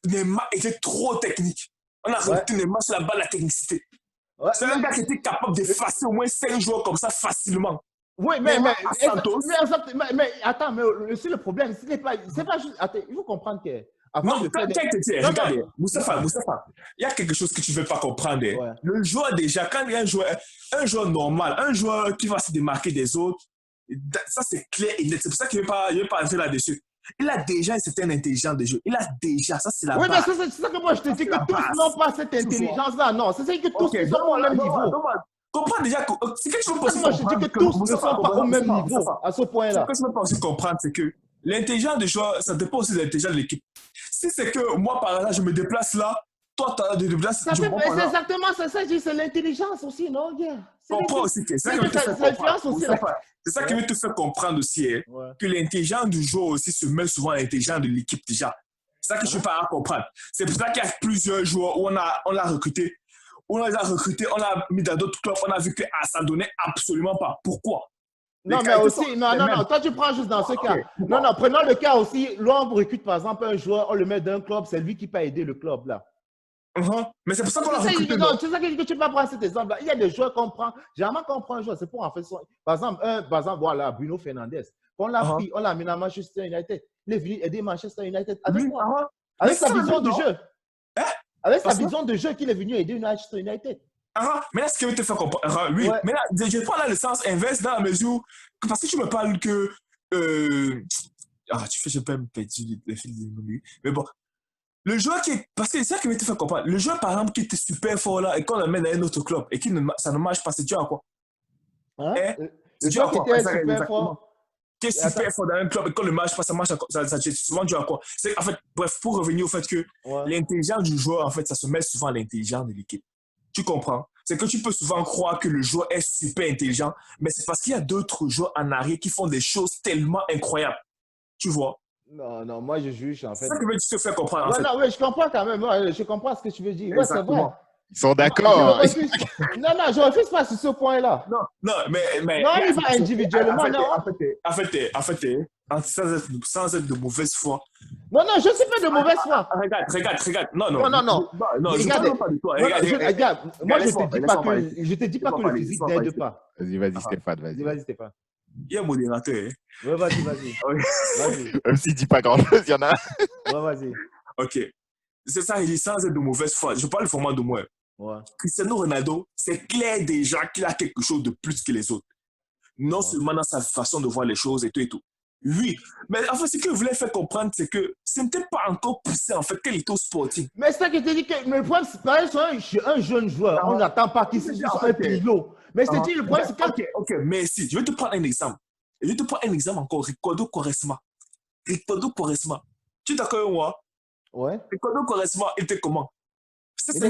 Neymar était trop technique. On a recruté Neymar sur la base de la technicité. Ouais, C'est un gars qui était capable d'effacer au moins 5 joueurs comme ça facilement. oui, Neymar à Santos. mais attends, mais aussi le problème, c'est pas juste. Attends, il faut comprendre que. Avant Non, de faire quand des- tu regarde, Moustapha, il y a quelque chose que tu ne veux pas comprendre. Ouais. Le joueur, déjà, quand il y a un joueur normal, un joueur qui va se démarquer des autres, ça c'est clair et net. C'est pour ça qu'il ne veut pas entrer là-dessus. Il a déjà une certaine intelligence de jeu. Il a déjà, ça c'est la Oui, mais base. c'est ça que moi je te dis, c'est la que tous base. n'ont pas cette intelligence-là. Non, c'est ça que tous Ok, ne sont pas au même niveau. comprends déjà que c'est quelque chose Moi, je dis que tous ne sont pas au même niveau à ce point-là. Ce que je ne peux pas aussi comprendre, c'est que l'intelligence des joueurs, ça dépend aussi de l'intelligence de l'équipe. Si c'est que moi, par exemple, je me déplace là, toi, tu as des déplaces, C'est exactement ça, c'est l'intelligence aussi, non, gars? Je comprends aussi que c'est ça qui c'est ça qui veut te faire comprendre aussi, hein, que l'intelligence du joueur aussi se met souvent à l'intelligence de l'équipe déjà. C'est ça que je ne peux pas comprendre. C'est pour ça qu'il y a plusieurs joueurs où on l'a recruté. On les a recrutés, on l'a mis dans d'autres clubs, on a vu que ça ne donnait absolument pas. Pourquoi? Non, mais aussi, non, toi tu prends juste dans ce cas. Non, prenons le cas aussi, l'on recrute par exemple un joueur, on le met d'un club, c'est lui qui peut aider le club là. Mais c'est pour ça qu'on l'a recruté. C'est ça que tu peux pas prendre cet exemple-là. Il y a des joueurs qu'on prend, généralement quand on prend un joueur, c'est pour en fait par exemple, voilà, Bruno Fernandes. On l'a pris, on l'a mis à Manchester United. Il est venu aider Manchester United avec quoi? Avec sa vision de jeu. Avec sa vision de jeu qu'il est venu aider Manchester United. Mais là, ce qui veut te faire comprendre, oui, mais là, je prends là le sens inverse dans la mesure parce que tu me parles que tu fais, je peux me perdre le fil de lui. Mais bon, le joueur parce que c'est ça qui veut te faire comprendre. Le joueur, par exemple, qui était super fort là et qu'on l'amène dans un autre club et ça ne marche pas, c'est dû à quoi? Le joueur qui était super fort. Qui est super fort dans un club et quand le match passe, c'est souvent dû à quoi? En fait, bref, pour revenir au fait que l'intelligence du joueur, en fait, ça se met souvent à l'intelligence de l'équipe. Tu comprends? C'est que tu peux souvent croire que le joueur est super intelligent, mais c'est parce qu'il y a d'autres joueurs en arrière qui font des choses tellement incroyables. Tu vois? Non, moi je juge en fait. C'est ça que tu te fais comprendre. En fait. Non, oui, je comprends quand même. Je comprends ce que tu veux dire. Ouais, c'est vrai. Ils sont d'accord. Non, je refuse pas sur ce point-là. Non, mais. Non, il va individuellement, non. En fait, sans être de mauvaise foi. Non, je ne suis pas de mauvaise foi. Regarde. Non, je ne parle pas de toi. Regarde, moi, je te dis pas que le physique n'aide pas. Vas-y, Stéphane, Vas-y, Stéphane. Il y a un modérateur. Ouais, vas-y. Même s'il ne dit pas grand-chose, il y en a. Ouais, vas-y. Ok. C'est ça, il dit sans être de mauvaise foi. Je parle vraiment de moi. Ouais. Cristiano Ronaldo, c'est clair déjà qu'il a quelque chose de plus que les autres. Non seulement dans sa façon de voir les choses et tout. Oui, mais en fait, ce que je voulais faire comprendre, c'est que ce n'était pas encore poussé, en fait, qu'il était au sporting. Mais c'est ça que je te dis que le problème, c'est pareil, un jeune joueur. On n'attend pas qu'il soit un pilot. Mais je te dis, le problème, c'est que. Ok, merci. Je vais te prendre un exemple. Encore. Ricardo Quaresma. Tu es d'accord avec moi? Ouais. Ricardo Quaresma était comment? Il est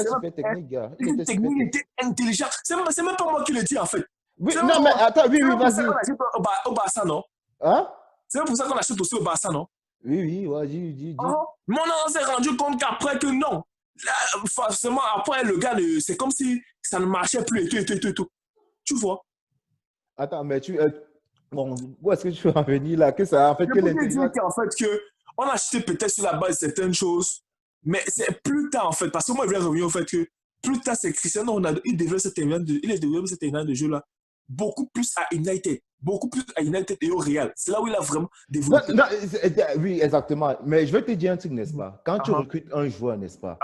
super technique, gars. Il était intelligent. C'est même pas moi qui le dis, en fait. Oui, non, mais attends, oui, vas-y. Au Barça, non? Hein? C'est même pour ça qu'on achète aussi au Barça, non? Oui, dis. Mais on s'est rendu compte qu'après que non. Là, forcément, après, le gars, c'est comme si ça ne marchait plus et tout. Tu vois? Attends, mais bon, où est-ce que tu veux en venir là? Que ça a fait que l'intelligence. En fait, on a acheté peut-être sur la base de certaines choses, mais c'est plus tard, en fait. Parce que moi, je voulais revenir au fait que plus tard, c'est Cristiano Ronaldo, il est développé cette énergie de jeu là beaucoup plus à United et au Real. C'est là où il a vraiment développé. Oui, exactement. Mais je vais te dire un truc, n'est-ce pas? Quand tu recrutes un joueur, n'est-ce pas?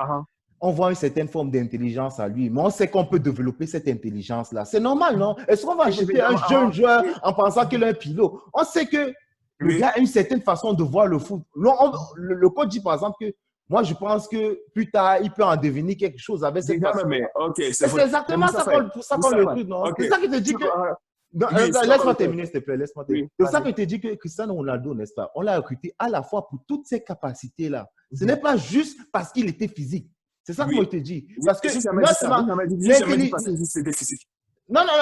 On voit une certaine forme d'intelligence à lui, mais on sait qu'on peut développer cette intelligence-là. C'est normal, non? Est-ce qu'on va acheter un jeune joueur en pensant qu'il est un pilote? On sait que le gars a une certaine façon de voir le foot. Le coach dit par exemple que moi, je pense que plus tard, il peut en devenir quelque chose avec cette façon. C'est exactement ça qu'on le recrute, non? C'est ça qui te dit que... Laisse-moi terminer, s'il te plaît. C'est ça que je te dis que Cristiano Ronaldo, n'est-ce pas? On l'a recruté à la fois pour toutes ces capacités-là. Ce n'est pas juste parce qu'il était physique. C'est ça que moi je te dis. Parce que c'était physique. Non, non,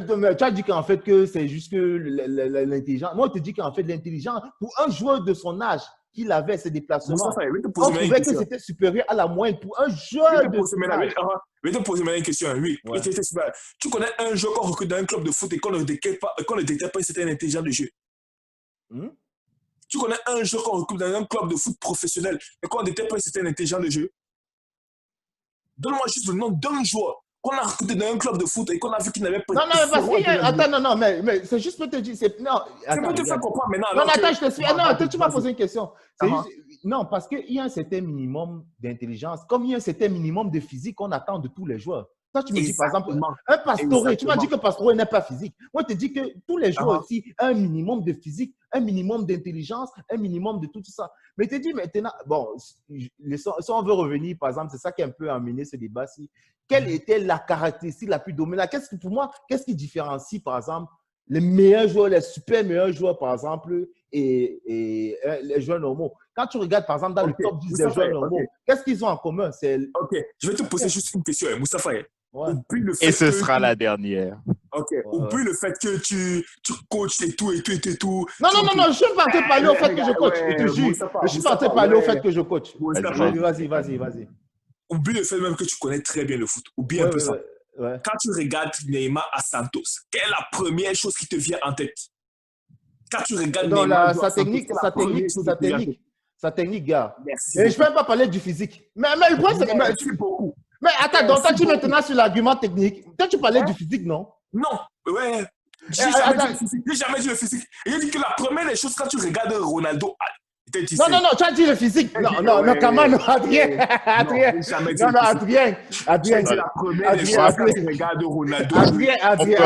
non, mais tu as dit qu'en fait, que c'est juste que l'intelligence. Moi, je te dis qu'en fait, l'intelligence, pour un joueur de son âge, qu'il avait ses déplacements, Moustapha, je vais te on poser maintenant une trouvait que question. c'était supérieur à la moyenne pour un Je vais joueur te de poser son maintenant, âge. je vais te poser maintenant une question. Oui, Ouais. tu connais un joueur qu'on recrute dans un club de foot et qu'on ne détecte pas si c'était un intelligent de jeu. Hmm? Tu connais un joueur qu'on recrute dans un club de foot professionnel et qu'on ne détecte pas si c'était un intelligent de jeu. Donne-moi juste le nom d'un joueur qu'on a recruté dans un club de foot et qu'on a vu qu'il n'avait pas Non, non, mais parce qu'il y a. Attends, de non, non, mais c'est juste pour te dire. Non, je peux attends, te faire regarde. comprendre maintenant. Non, Alors non, attends, que... je te suis. Non, tu m'as posé une question. C'est Uh-huh. juste. Non, parce qu'il y a un certain minimum d'intelligence, comme il y a un certain minimum de physique qu'on attend de tous les joueurs. Toi, tu me dis, par exemple, Exactement. un Pastore, tu m'as dit que Exactement. Pastore n'est pas physique. Moi, je te dis que tous les joueurs Uh-huh. aussi, un minimum de physique, un minimum d'intelligence, un minimum de tout ça. Mais je te dis maintenant, bon, si on veut revenir, par exemple, c'est ça qui a un peu amené ce débat-ci. Quelle était la caractéristique la plus dominante? Pour moi, qu'est-ce qui différencie, par exemple, les meilleurs joueurs, les super meilleurs joueurs, par exemple, et les joueurs normaux? Quand tu regardes, par exemple, dans le top 10 des joueurs normaux, qu'est-ce qu'ils ont en commun? Ok, je vais te poser juste une question, Moustapha. Ouais. Oublie le fait Et ce que sera la dernière. Ok, oublie le fait que tu coaches et tout. Non, non, non, non, je suis pas en train de parler au fait que je coach. Je te jure. Je suis pas en train de parler au fait que je coach. Vas-y. Oublie le fait même que tu connais très bien le foot. Oublie un peu ça. Quand tu regardes Neymar à Santos, quelle est la première chose qui te vient en tête? Quand tu regardes Neymar sa technique, gars. Merci Et je ne vais pas parler du physique. Mais le problème, c'est que. Merci beaucoup. Mais attends, donc toi, tu es maintenant sur l'argument technique. Toi, tu parlais du physique, non? Non, ouais. J'ai jamais dit le physique. Et j'ai dit que la première des choses, quand tu regardes Ronaldo, non, tu as dit le physique. Non, Kamano, Adrien. Adrien. C'est la première des choses quand tu regardes Ronaldo. Adrien. Attendez.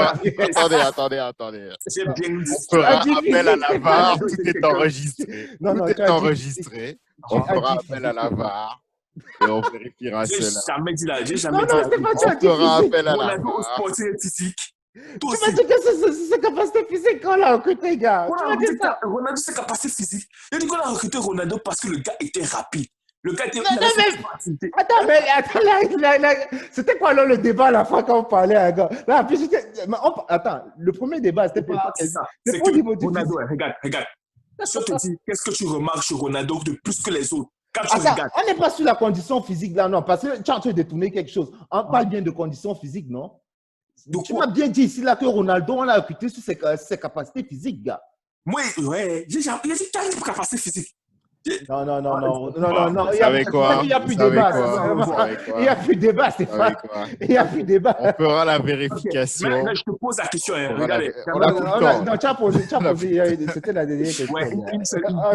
J'ai bien dit. On fera appel à la VAR, tout est enregistré. Tout est enregistré. On fera appel à la VAR. Et on vérifiera cela. J'ai jamais dit là. On fera appel à la Ronaldo au VAR. sportif et physique. Tu m'as dit que c'est ses capacités physiques qu'on l'a recruté, gars. Ronaldo, ses capacités physiques. Il dit qu'on a recruté Ronaldo parce que le gars était rapide. Le gars était. Attends, c'était quoi alors le débat à la fin quand on parlait à un gars? Là, puis attends, le premier débat, c'était pas. C'est ça. C'est que Ronaldo, regarde. Je te dis, qu'est-ce que tu remarques sur Ronaldo de plus que les autres? On n'est pas sur la condition physique là, non, parce que tu es en train de détourner quelque chose. On parle bien de conditions physiques, non? Donc, tu m'as bien dit ici là que Ronaldo, on l'a recruté sur ses capacités physiques, gars. Moi, ouais, j'ai dit tu as une capacité physique. Non. Il n'y a plus de débat. Il n'y a plus de débat, Stéphane. Il n'y a plus de débat. On fera la vérification. Okay. Là, je te pose la question. Regardez. Non, tu as posé. C'était la dernière question. Ouais, une seule. Non.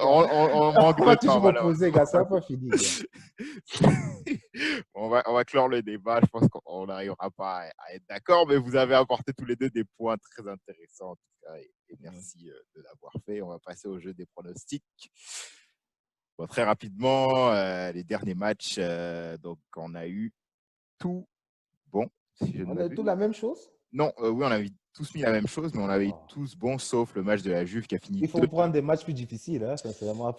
On manque de temps. On va poser, gars. Ça n'a pas fini. On va clore le débat. Je pense qu'on n'arrivera pas à être d'accord, mais vous avez apporté tous les deux des points très intéressants en tout cas. Et merci de l'avoir fait. On va passer au jeu des pronostics. Bon, très rapidement, les derniers matchs. Donc, on a eu tout bon. On a eu tout la même chose? Non, oui, on avait tous mis la même chose, mais on avait eu tous bons, sauf le match de la Juve qui a fini. Il faut prendre des matchs plus difficiles, hein, sincèrement.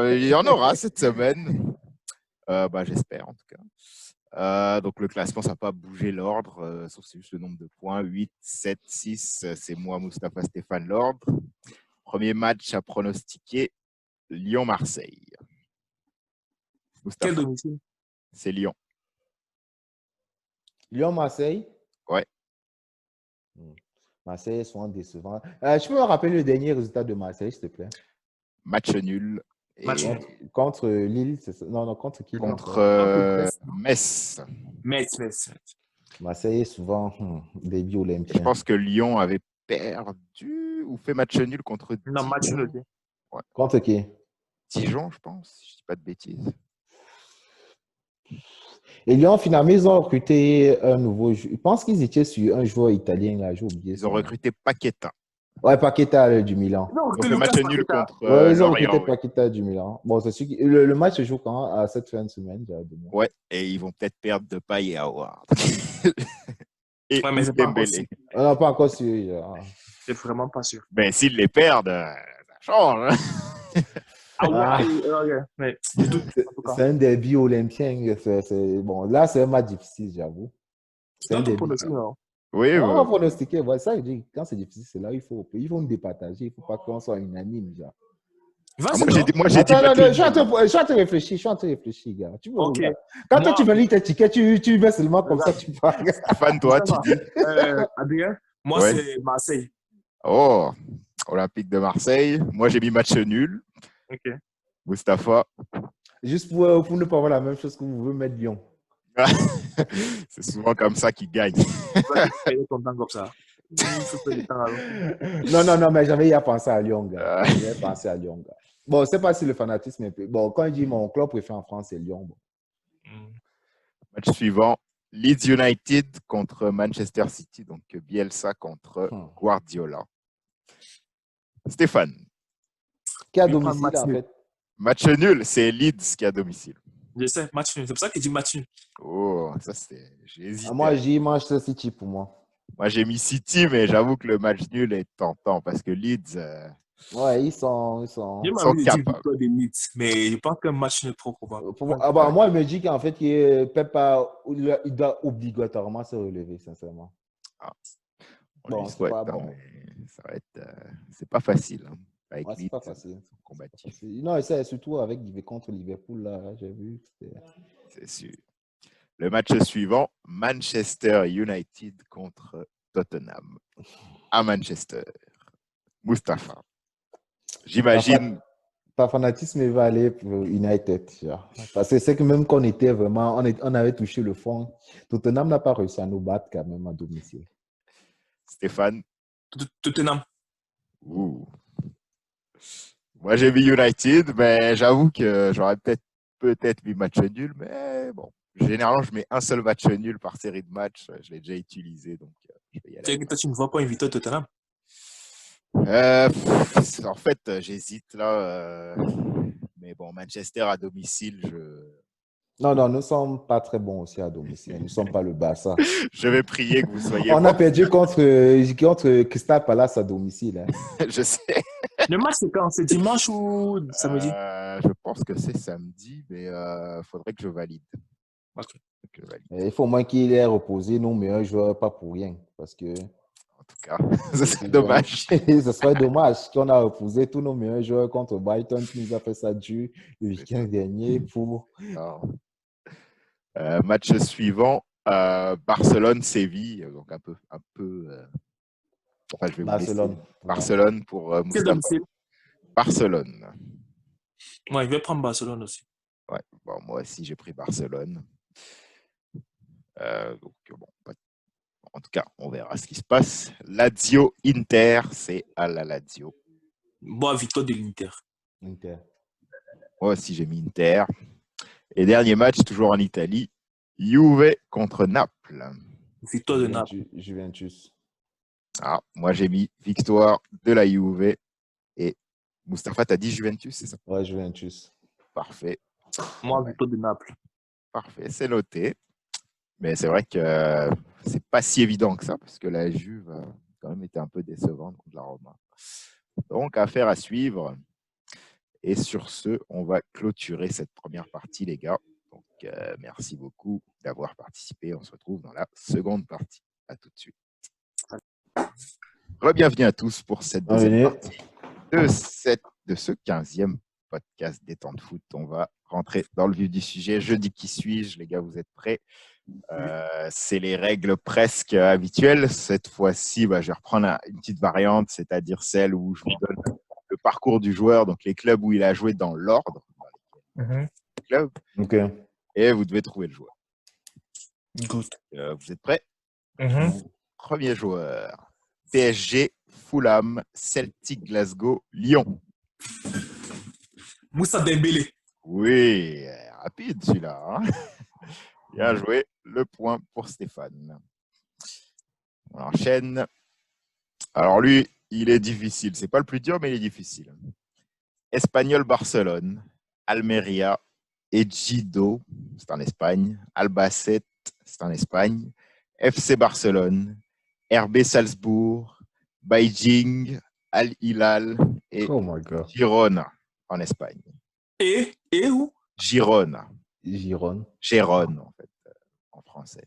Il y en aura cette semaine. J'espère, en tout cas. Donc, le classement, ça n'a pas bougé l'ordre, sauf c'est juste le nombre de points. 8, 7, 6, c'est moi, Moustapha, Stéphane, l'ordre. Premier match à pronostiquer, Lyon-Marseille. Quel domicile? C'est Lyon. Lyon-Marseille? Ouais. Marseille est souvent décevant. Tu peux me rappeler le dernier résultat de Marseille, s'il te plaît? Match nul. Contre Lille, c'est ça? Non, contre qui? Contre Metz. Marseille est souvent début olympien. Je pense que Lyon avait perdu ou fait match nul contre Dijon. Non, match nul. Ouais. Contre qui? Dijon, je pense, si je ne dis pas de bêtises. Et Lyon, finalement, ils ont recruté un nouveau joueur. Je pense qu'ils étaient sur un joueur italien, là, j'ai oublié. Ils ont recruté Paqueta. Ouais, Paqueta du Milan. Ils ont fait match nul contre. Ils ont recruté Paqueta du Milan. Bon, c'est sûr que le match se joue quand? À cette fin de semaine. Ouais, et ils vont peut-être perdre de Paille et Howard. Mais c'est pas encore sûr. Non, pas encore sûr. C'est vraiment pas sûr. Mais s'ils les perdent, ça change. C'est un derby olympien. Bon, là, c'est un match difficile, j'avoue. C'est un D'autres des pronostics, non? Oui, on va pronostiquer. Voilà, ça, je dis, quand c'est difficile, c'est là où il faut nous départager. Il ne faut pas qu'on soit unanime. Genre. Vas-y, moi, non? j'ai dit Attends, match je suis en nul. train de réfléchir. Je suis en train de réfléchir, gars. Ok. Quand toi, Moi, tu valides tes tickets, tu mets seulement comme ça, tu parles. Stéphane, toi, tu dis? Adrien, moi, Ouais. c'est Marseille. Oh, Olympique de Marseille. Moi, j'ai mis match nul. Ok. Mustapha. Juste pour ne pas avoir la même chose que vous voulez mettre Lyon. C'est souvent comme ça qu'ils gagnent. Tu ton temps comme ça. Il faut faire du temps alors. Non, mais j'avais à penser à Lyon, gars. J'avais pensé à Lyon, gars. Bon, je ne sais pas si le fanatisme est... Bon, quand je dis mon club préféré en France, c'est Lyon. Bon. Match suivant. Leeds United contre Manchester City. Donc, Bielsa contre Guardiola. Stéphane. Qui a Je vais prendre domicile, en match fait? Match nul, c'est Leeds qui a domicile. Je sais, match nul. C'est pour ça qu'il dit match nul. Oh, ça c'est. J'ai hésité. Moi, j'ai dit Manchester City pour moi. Moi, j'ai mis City, mais j'avoue que le match nul est tentant parce que Leeds. Ouais, ils sont J'ai sont envie de dire capables. victoire des Leeds, mais je pense qu'un match n'est trop probable. Pour moi, moi, il me dit qu'en fait, Pep il doit obligatoirement se relever, sincèrement. On Bon, lui c'est souhaite, pas hein, bon. mais ça va être. C'est pas facile. Hein, avec Ouais, c'est Leeds, pas facile. combatif. Non, c'est surtout avec contre Liverpool, là, j'ai vu. C'est sûr. Le match suivant, Manchester United contre Tottenham. À Manchester. Mustapha. J'imagine. Par fanatisme, il va aller pour United. Genre. Parce que c'est que même qu'on était vraiment, on avait touché le fond. Tottenham n'a pas réussi à nous battre quand même à domicile. Stéphane. Tottenham. Ouh. Moi, j'ai mis United, mais j'avoue que j'aurais peut-être mis match nul, mais bon. Généralement, je mets un seul match nul par série de matchs. Je l'ai déjà utilisé, donc je vais y aller. C'est que toi, tu ne vois pas une victoire de Tottenham. En fait, j'hésite là. Mais bon, Manchester à domicile, Non, nous ne sommes pas très bons aussi à domicile. Nous ne sommes pas le Barça. je vais prier que vous soyez On bons. a perdu contre Crystal Palace à domicile. Hein. Je sais. Le match, c'est quand? C'est dimanche ou samedi? Je pense que c'est samedi, mais il faudrait que je valide. Okay. Il faut au moins qu'il ait reposé nos meilleurs joueurs, pas pour rien. Parce que. En tout cas, ce serait dommage. Ce serait dommage qu'on a reposé tous nos meilleurs joueurs contre Brighton qui nous a fait ça dur le week-end dernier pour. Match suivant, Barcelone-Séville. Donc un peu. Enfin, je vais Barcelone. Vous laisser. Barcelone pour Mustapha. Barcelone. Ouais, je vais prendre Barcelone aussi. Ouais, bon, moi aussi, j'ai pris Barcelone. Donc, bon, en tout cas, on verra ce qui se passe. Lazio-Inter, c'est à la Lazio. Bonne victoire de l'Inter. Inter. Moi aussi, j'ai mis Inter. Et dernier match, toujours en Italie, Juve contre Naples. Victoire de Naples. Juventus. Ah, moi, j'ai mis victoire de la Juve. Et Mustapha, t'as dit Juventus, c'est ça? Ouais, Juventus. Parfait. Moi, victoire de Naples. Parfait, c'est noté. Mais c'est vrai que c'est pas si évident que ça, parce que la Juve a quand même été un peu décevante contre la Roma. Donc, affaire à suivre. Et sur ce, on va clôturer cette première partie, les gars. Donc, merci beaucoup d'avoir participé. On se retrouve dans la seconde partie. À tout de suite. Bienvenue à tous pour cette deuxième partie de ce 15e podcast Détente Foot. On va rentrer dans le vif du sujet. Jeudi qui suis-je, les gars, vous êtes prêts? C'est les règles presque habituelles. Cette fois-ci, je vais reprendre une petite variante, c'est-à-dire celle où je vous donne le parcours du joueur, donc les clubs où il a joué dans l'ordre. Club. Okay. Et vous devez trouver le joueur. Good. Vous êtes prêts? Premier joueur. PSG, Fulham, Celtic, Glasgow, Lyon. Moussa Dembélé. Oui, rapide celui-là. Hein. Bien joué. Le point pour Stéphane. On enchaîne. Alors lui, il est difficile. C'est pas le plus dur, mais il est difficile. Espagnol, Barcelone, Almeria, Ejido, c'est en Espagne, Albacete, c'est en Espagne, FC Barcelone, RB Salzbourg, Beijing, Al Hilal et Girona en Espagne. Et où? Girona. Girone, en fait, en français.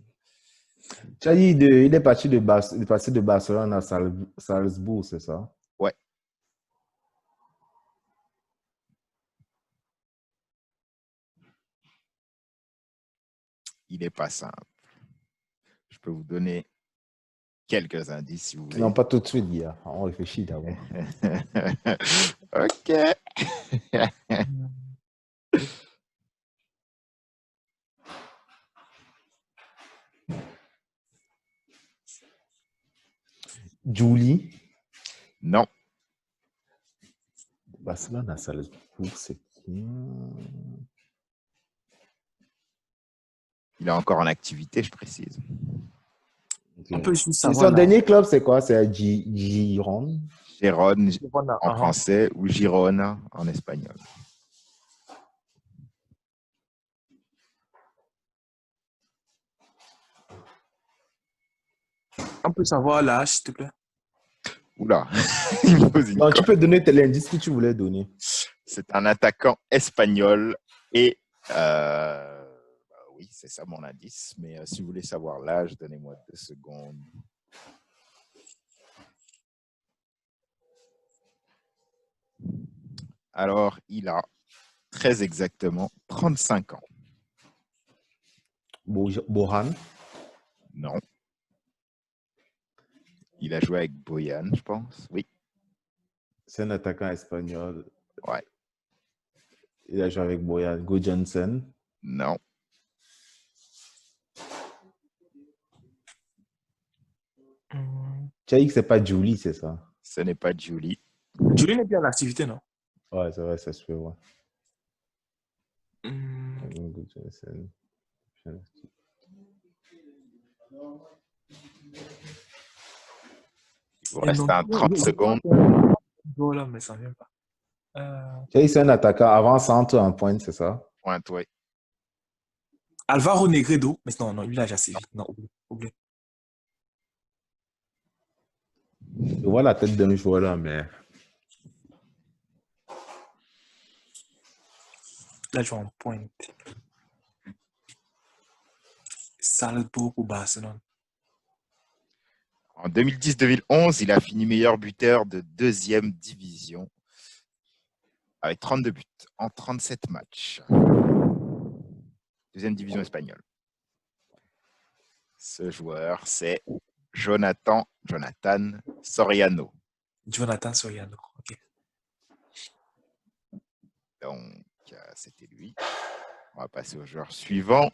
Tu as dit il est parti il est passé de Barcelone à Salzbourg, c'est ça? Ouais, il n'est pas simple. Je peux vous donner quelques indices si vous Non, voulez. pas tout de suite, Guy. On réfléchit d'abord. Ok. Julie. Non, Barcelone à Salzbourg, c'est qui? il est encore en activité, je précise. Ok. On peut juste Et savoir son là. dernier club, c'est quoi? C'est à Giron. Gérone Voilà, en français ou Girona en espagnol. On peut savoir l'âge, s'il te plaît. Oula, il me pose une Non, tu colle. peux donner l'indice que tu voulais donner. C'est un attaquant espagnol et oui, c'est ça mon indice. Mais si vous voulez savoir l'âge, donnez-moi 2 secondes. Alors, il a très exactement 35 ans. Bohan. Non. Il a joué avec Boyan, je pense. Oui. C'est un attaquant espagnol. Ouais. Il a joué avec Boyan. Go Johnson. Non. Tu as dit que c'est pas Julie, c'est ça? Ce n'est pas Julie. Julie n'est plus en activité, non? Ouais, c'est vrai, ça se fait, ouais. Hmm. Go Johnson. Il vous reste un 30 secondes. Voilà, mais ça ne vient pas. Tu as dit que c'est un attaquant avant-centre en pointe, c'est ça? Pointe, oui. Alvaro Negredo. Mais non, non, lui, là, j'ai assez vite. Non, oublie. Je vois la tête d'un joueur là, mais. Là, je vais en pointe. Salzbourg ou Barcelone. En 2010-2011, il a fini meilleur buteur de 2e division avec 32 buts en 37 matchs. 2e division espagnole. Ce joueur, c'est Jonathan Soriano. Jonathan Soriano. Ok. Donc, c'était lui. On va passer au joueur suivant,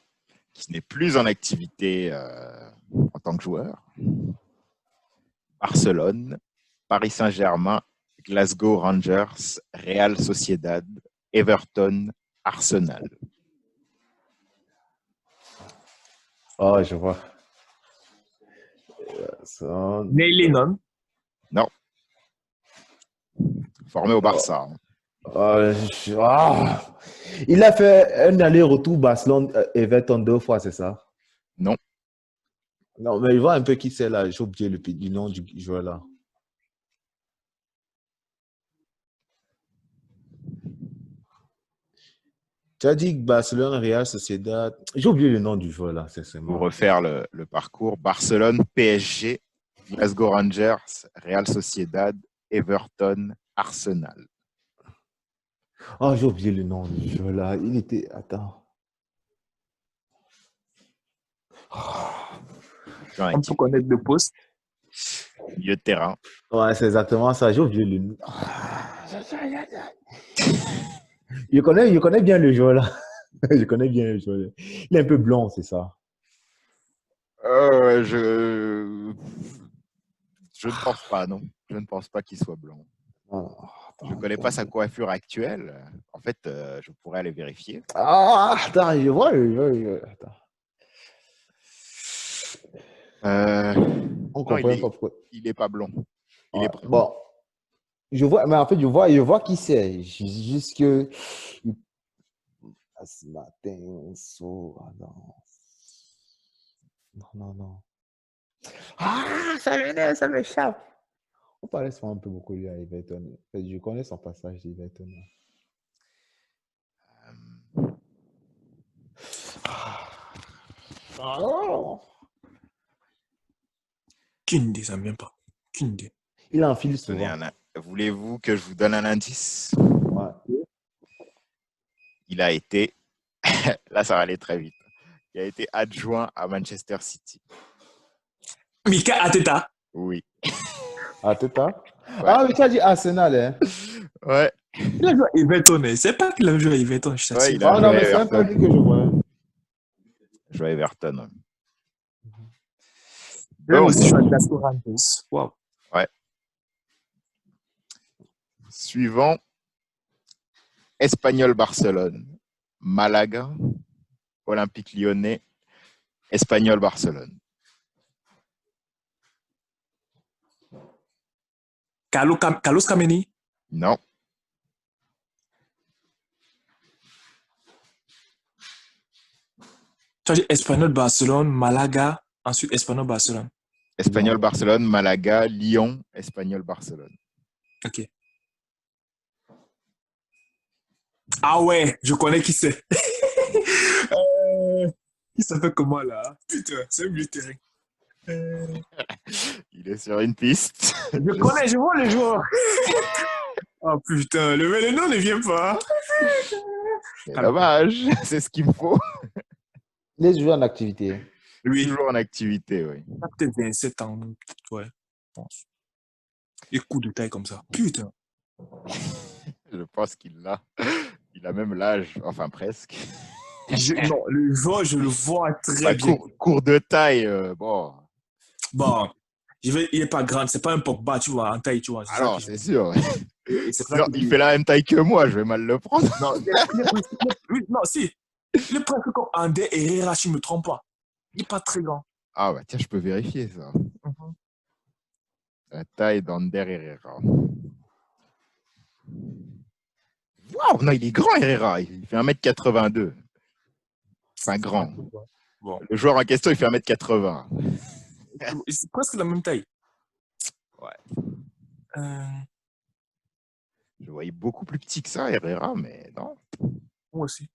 qui n'est plus en activité en tant que joueur. Barcelone, Paris Saint-Germain, Glasgow Rangers, Real Sociedad, Everton, Arsenal. Oh, je vois. Neil Lennon. Non. Formé au Barça. Il a fait un aller-retour Barcelone-Everton 2 fois, c'est ça? Non. Non, mais il voit un peu qui c'est là. J'ai oublié le nom du joueur là. Tu as dit Barcelone, Real Sociedad. J'ai oublié le nom du joueur là, Pour sincèrement. refaire le parcours, Barcelone, PSG, Glasgow Rangers, Real Sociedad, Everton, Arsenal. Oh, j'ai oublié le nom du joueur là. Il était. Attends. On peut connaître le poste. Milieu de terrain. Ouais, c'est exactement ça. J'ai oublié le nom. Je connais bien le joueur là. Je connais bien le joueur. Il est un peu blanc, c'est ça. Je ne pense pas, non. Je ne pense pas qu'il soit blanc. Je ne connais pas sa coiffure actuelle. En fait, je pourrais aller vérifier. Ah, attends, je vois. Attends. On Non, comprend pas pourquoi. il n'est pas blond. Il est brun. Bon, je vois, mais en fait, je vois qui c'est. Juste que ce matin, non. Ah, ça m'échappe. On parlait souvent un peu beaucoup lui à Everton. Je connais son passage d'Everton. Oh. Aucune idée, ça ne me vient pas. Aucune idée. Il enfile Donnez souvent. Voulez-vous que je vous donne un indice? Ouais. Il a été, là ça va aller très vite, il a été adjoint à Manchester City. Mika Ateta. Oui. Arteta? Ouais. Ah oui, tu as dit Arsenal, hein? Ouais, Il a joué à Everton. Je ne sais pas qu'il a joué à Everton, je ouais, t'assure. il a Oh joué non, à mais c'est un peu Everton. lui que je vois. Joué à Everton. Ouais. Il a Donc, aussi joué à Glasgow Rangers. Wow. ouais. Suivant, Espagnol Barcelone, Malaga, Olympique Lyonnais, Espagnol Barcelone. Carlos Kameni. Non, Tu as dit Espagnol Barcelone, Malaga, ensuite Espagnol Barcelone. Espagnol Barcelone, Malaga, Lyon, Espagnol Barcelone. Ok. Ah ouais, je connais qui c'est. Il s'appelle comment là? Putain, c'est un milieu de terrain. Il est sur une piste. Je connais, je vois les joueurs. Oh putain, le nom ne vient pas. C'est dommage, c'est ce qu'il me faut. Il est toujours en activité. Oui, Toujours en activité, oui. il a peut-être 27 ans. Ouais, je pense. Et coup de taille comme ça. Putain. Je pense qu'il l'a. Il a même l'âge, enfin presque. Non, le joueur, je le vois très bien. Court de taille, bon. Bon, il est pas grand, c'est pas un Pogba, tu vois, en taille, tu vois. C'est ça Alors, que je c'est veux sûr. dire. Et c'est ça que Il fait la même taille que moi, je vais mal le prendre. Non, non, si. Il est presque comme Ander Herrera, si je ne me trompe pas. Il n'est pas très grand. Ah bah tiens, je peux vérifier ça. La taille d'Ander Herrera. Waouh, non, il est grand Herrera. Il fait 1m82. Enfin, grand. Bon. Le joueur en question, il fait 1m80. C'est presque la même taille. Ouais. Euh, Je voyais beaucoup plus petit que ça, Herrera, mais non. moi aussi.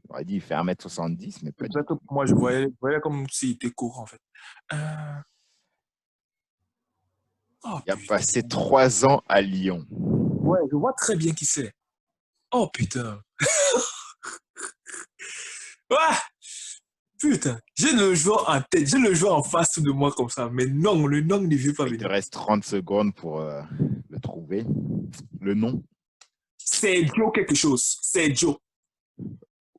J'aurais dit il fait 1m70, mais pas du tout. Moi, je voyais comme s'il était court, en fait. Oh, Il a putain. passé 3 ans à Lyon. Ouais, je vois très bien qui c'est. Oh, putain. Ouais, putain. J'ai le joueur en tête, j'ai le joueur en face de moi comme ça. Mais non, le nom ne vient pas Il te venir. reste 30 secondes pour le trouver. Le nom. C'est Joe quelque chose. C'est Joe.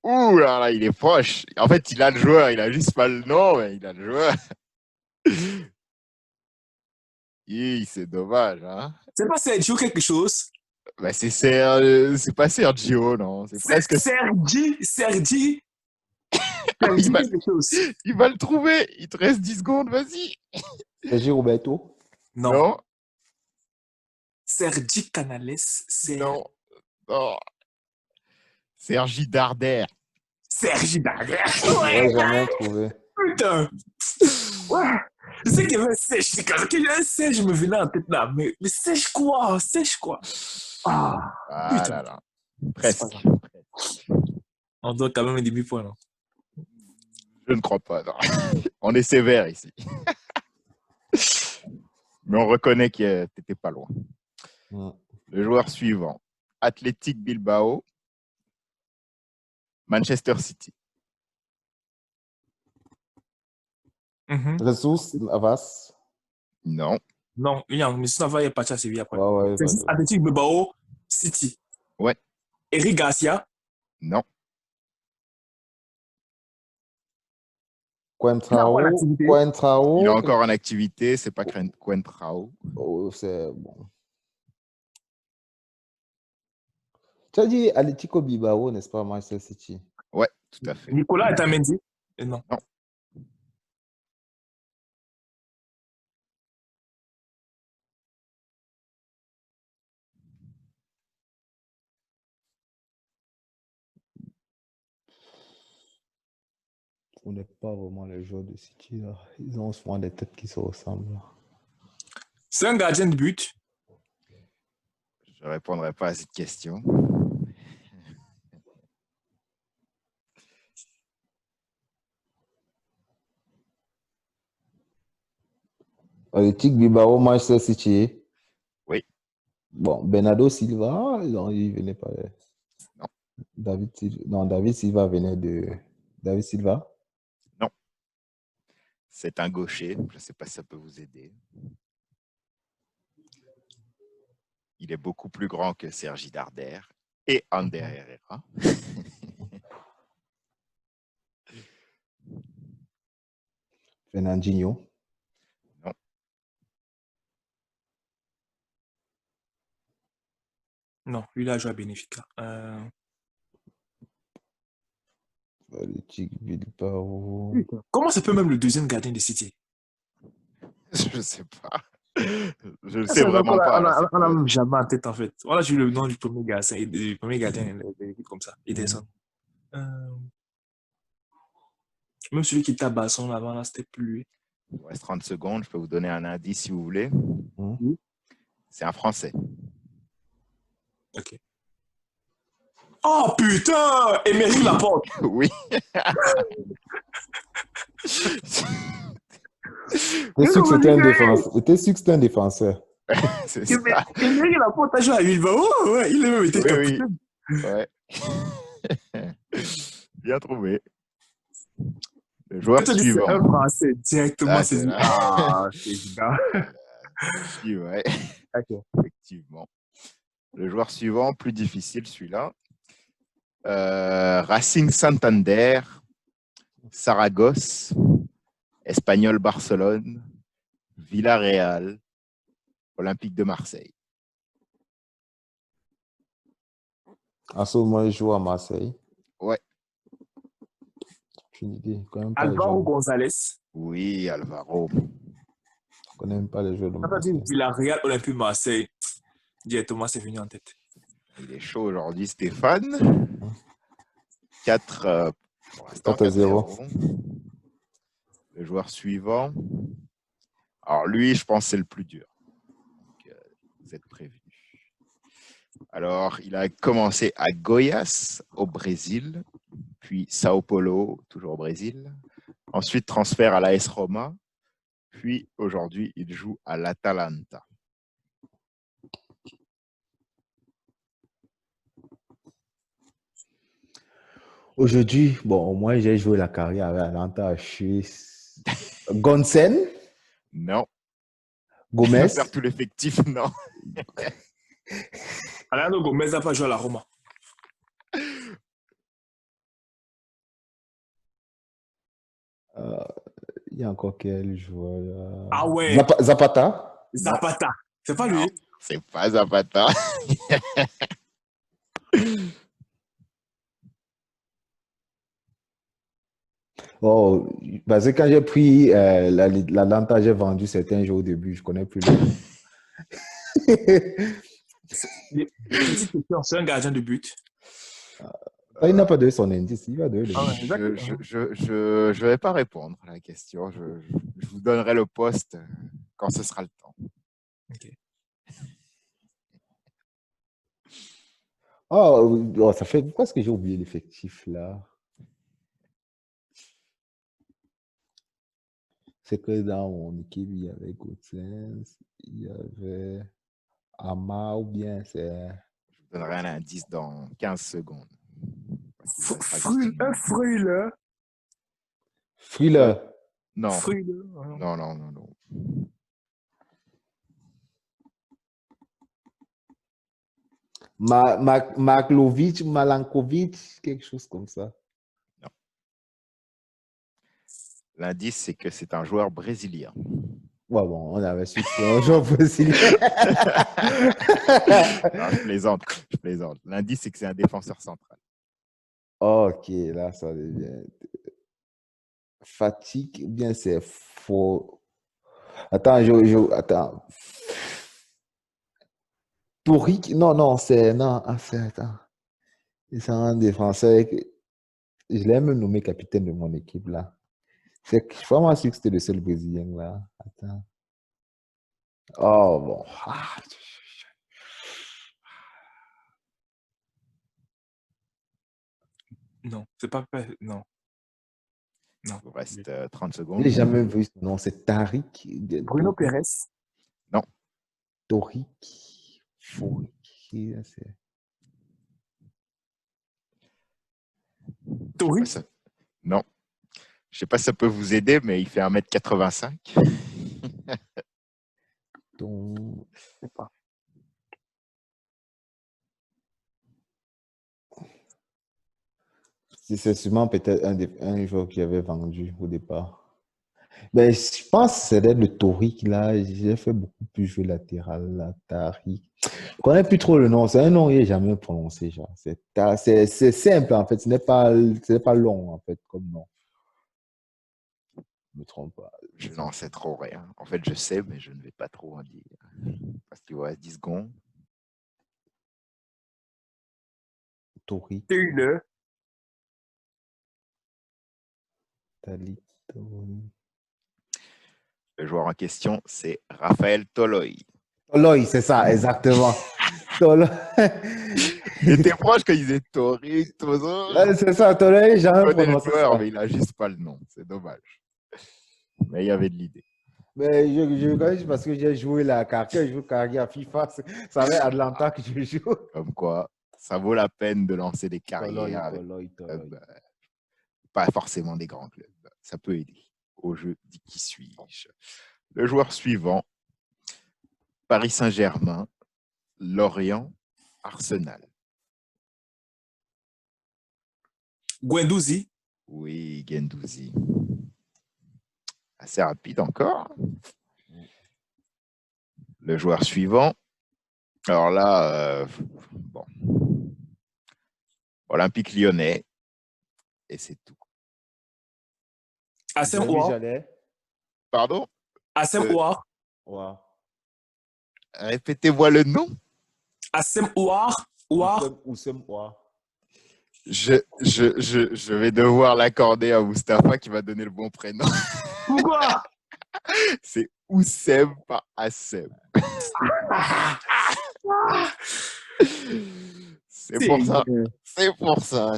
Ouh là, il est proche. En fait, il a le joueur, il a juste pas le nom, mais il a le joueur. C'est dommage, hein. C'est pas Sergio quelque chose. Bah, c'est pas Sergio, non. C'est presque. Sergi Il va, quelque chose. il va le trouver. Il te reste 10 secondes, vas-y. Sergi Roberto? Non. Non, Sergi Canales. non, non. Sergi Darder. Sergi Darder. Ouais, jamais trouvé. Putain. Ouais. Je sais qu'il y avait un sèche. Quand il y a un sèche, je me venais en tête là. Mais sèche quoi? Sèche quoi? Ah. Ah Putain. là là. Presque. On doit quand même un demi-point, non? Je ne crois pas, non. On est sévère ici. Mais on reconnaît que tu n'étais pas loin. Le joueur suivant. Athletic Bilbao. Manchester City. Jesus Navas? Non. Non, mais ça va, il est parti à Séville après. Ouais, C'est juste Athletic Bilbao City. Ouais. Eric Garcia. Non. Coentrao? Il est encore en activité, c'est pas Coentrao. Oh, c'est bon. Tu as dit Atlético Bilbao, n'est-ce pas, Manchester City? Ouais, tout à fait. Nicolas Etamendi. Non. Non. On n'est pas vraiment les joueurs de City, là. Ils ont souvent des têtes qui se ressemblent. C'est un gardien de but. Je ne répondrai pas à cette question. Athletic Bilbao, Manchester City. Oui, Bon, Bernardo Silva, non, il venait pas. non, David Silva, non, David Silva venait de. David Silva. non. C'est un gaucher. Je ne sais pas si ça peut vous aider. Il est beaucoup plus grand que Sergi Darder et Ander Herrera. Fernandinho. Non, Non, lui, il a joué à Benfica. Athletic Bilbao. Comment s'appelle même le deuxième gardien de City? je ne sais pas. Je ne Ça, sais c'est donc, vraiment pas. Là, on a même jamais en tête, en fait. Voilà, j'ai eu le nom du premier gardien de l'équipe comme ça. Ederson. Même celui qui était à Basson avant, là, c'était plus lui. Il vous reste 30 secondes. Je peux vous donner un indice si vous voulez. Hmm. C'est un Français. Ok. Oh putain! Émeric Laporte! Oui. T'es sûr que c'était un défenseur. T'es sûr que c'était un défenseur. C'est ça. Émeric Laporte a joué à Bilbao. Ouais, il a même été Oui, capitaine. oui. Ouais. Bien trouvé. Le joueur Quand tu dis c'est suivant. un Français, directement, Ah, c'est c'est dit, là. ah, c'est évident. Si, ouais. Ok. Effectivement. Le joueur suivant, plus difficile celui-là. Racing Santander, Saragosse, Espagnol Barcelone, Villarreal, Olympique de Marseille. En ce moment, il joue à Marseille. Ouais. J'ai une idée. Quand même pas les Alvaro joueurs. González. Oui, Alvaro. Je connais même pas les joueurs de Quand tu dis Marseille. Villarreal, Olympique Marseille, directement, c'est venu en tête. Il est chaud aujourd'hui, Stéphane. 4 pour l'instant, 4-0. 4-0. Le joueur suivant. Alors lui, je pense que c'est le plus dur. Donc, vous êtes prévenus. Alors, il a commencé à Goiás, au Brésil, puis Sao Paulo, toujours au Brésil. Ensuite, transfert à l'AS Roma. Puis, aujourd'hui, il joue à l'Atalanta. Aujourd'hui, bon, au moins, j'ai joué la carrière avec Atlanta. Je suis Gonsen, Non. Gomez. Faire tout l'effectif, non. Alejandro Gomez n'a pas joué à la Roma. Il y a encore quel joueur là? Ah ouais, Zapata. Zapata. C'est pas Non, lui. c'est pas Zapata. Oh, parce que quand j'ai pris l'Atlanta, j'ai vendu certains jours au début. Je connais plus le nom. Petite question, c'est un gardien de but. Il n'a pas donné son indice. Il va donner le Ah ouais, indice. exactement. Je vais pas répondre à la question. Je vous donnerai le poste quand ce sera le temps. Ok. Oh, ça fait. Pourquoi est-ce que j'ai oublié l'effectif là? C'est que dans mon équipe, il y avait Gauthens, il y avait Ama ou bien c'est. Je vous donnerai un indice dans 15 secondes. Parce qu'il vous restera juste une Un minute. fruit là. Thriller. Non, Fruit là. non. Maklovic, Malankovic, quelque chose comme ça. Non. L'indice, c'est que c'est un joueur brésilien. Ouais, bon, on avait su que c'est un joueur brésilien. Non, je plaisante. L'indice, c'est que c'est un défenseur central. Ok, là, ça devient. Fatigue, ou bien c'est faux. Attends, attends. Touric, non, c'est. Non, attends. C'est un des Français. Je l'ai même nommé capitaine de mon équipe, là. Je suis vraiment sûr que c'était le seul Brésilien, là. Attends. Oh, bon. Non, c'est pas. Non. Non. Il vous reste 30 Je secondes. n'ai jamais vu ce nom. C'est Tariq. Bruno Pérez. Toriq. Fouriq. C'est- Je sais pas Tori. ça- Non. Je sais pas si ça peut vous aider, mais il fait 1m85. Ton- Je sais pas. C'est sûrement peut-être un joueur que j'avais vendu au départ. Ben, je pense que c'était le Toriq là. J'ai fait beaucoup plus jouer latéral, là, Tariq. Je connais plus trop le nom. C'est un nom que j'ai jamais prononcé. Genre. C'est simple en fait. Ce n'est pas long en fait comme nom. Je me trompe pas. Je n'en sais trop rien. En fait, je sais, mais je ne vais pas trop en dire. Parce qu'il vous reste 10 secondes. Toriq, Taylor. Taliq, Toriq. Le joueur en question, c'est Raphaël Toloi. Toloi, c'est ça, exactement. Toloi. Il était proche quand il disait Toriq, Tozo. Ouais, c'est ça, Toloi, j'ai Il jamais connaît le prononcé joueur, ça. mais il n'a juste pas le nom. C'est dommage. Mais il y avait de l'idée. Mais je connais parce que j'ai joué la carte. Quand je joue carrière à FIFA, c'est avec Atlanta que je joue. Comme quoi, ça vaut la peine de lancer des carrières avec pas forcément des grands clubs. Ça peut aider au jeu dit qui suis-je. Le joueur suivant, Paris Saint-Germain, Lorient, Arsenal. Guendouzi. Oui, Guendouzi. Assez rapide encore. Le joueur suivant, alors là, bon, Olympique Lyonnais, et c'est tout. Assem Ouar. Pardon? Assem Ouar. Ouais. Répétez-moi le nom. Assem Ouar. Ouar. Oussem Ouar. Je vais devoir l'accorder à Mustapha qui va donner le bon prénom. Pourquoi? C'est Oussem, pas Assem. C'est pour ça. C'est pour ça.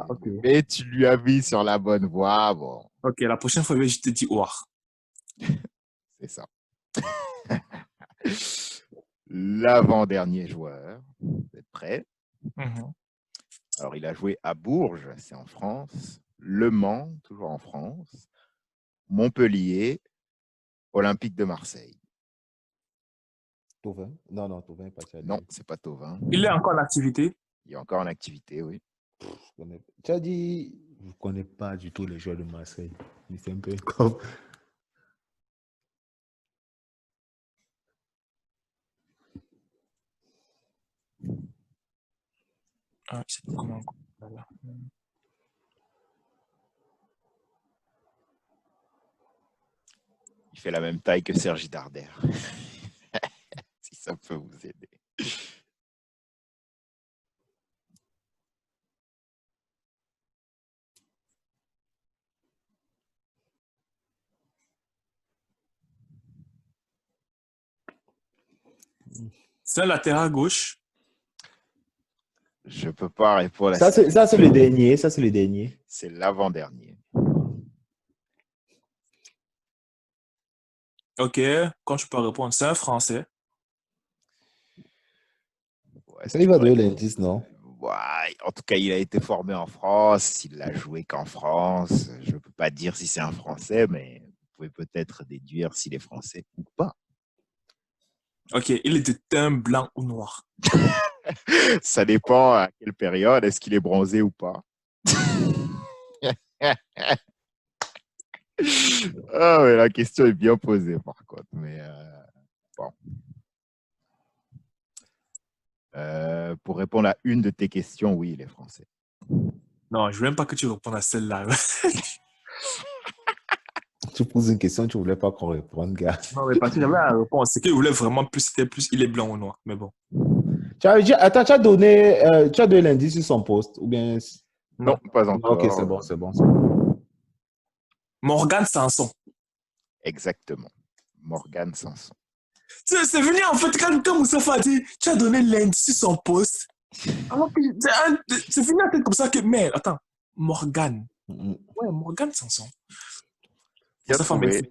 Okay. Mais tu lui as mis sur la bonne voie. Bon. Ok, la prochaine fois, je te dis Ouar. C'est ça. L'avant-dernier joueur. Vous êtes prêts? Alors, il a joué à Bourges, c'est en France. Le Mans, toujours en France. Montpellier, Olympique de Marseille. Thauvin? Non, Thauvin, pas Tchadi. Non, c'est pas Thauvin. Il est encore en activité? Il est encore en activité, oui. Tchadi, je ne connais pas du tout les joueurs de Marseille. C'est un peu comme... Ah, c'est comment? Voilà. Il fait la même taille que Sergi Darder. Si ça peut vous aider. C'est un latéral gauche. Je ne peux pas répondre à Ça, c'est le dernier. Ça, c'est le dernier. C'est l'avant-dernier. Ok, quand je peux répondre, c'est un Français. Ouais, Il va donner l'indice, non? Ouais, en tout cas, il a été formé en France. Il n'a joué qu'en France. Je ne peux pas dire si c'est un Français, mais vous pouvez peut-être déduire s'il est français ou pas. Ok, il est de teint blanc ou noir? Ça dépend à quelle période. Est-ce qu'il est bronzé ou pas? Ah ouais, la question est bien posée par contre. Mais bon. Pour répondre à une de tes questions, oui, il est français. Non, je ne veux même pas que tu répondes à celle-là. Tu poses une question, tu ne voulais pas qu'on réponde, gars. Non, mais parce que j'avais la réponse. C'est qu'il voulait vraiment plus, c'était plus, il est blanc ou noir. Mais bon. Attends, tu as donné l'indice sur son poste ou bien... Non, pas encore. Ok, c'est bon. Morgan Sanson. Exactement. Morgan Sanson. C'est venu en fait quand Moustapha a dit tu as donné l'indice sur son poste. Alors que c'est venu en tête comme ça que, mais attends, Morgan. Ouais, Morgan Sanson. Bien Mustapha, trouvé.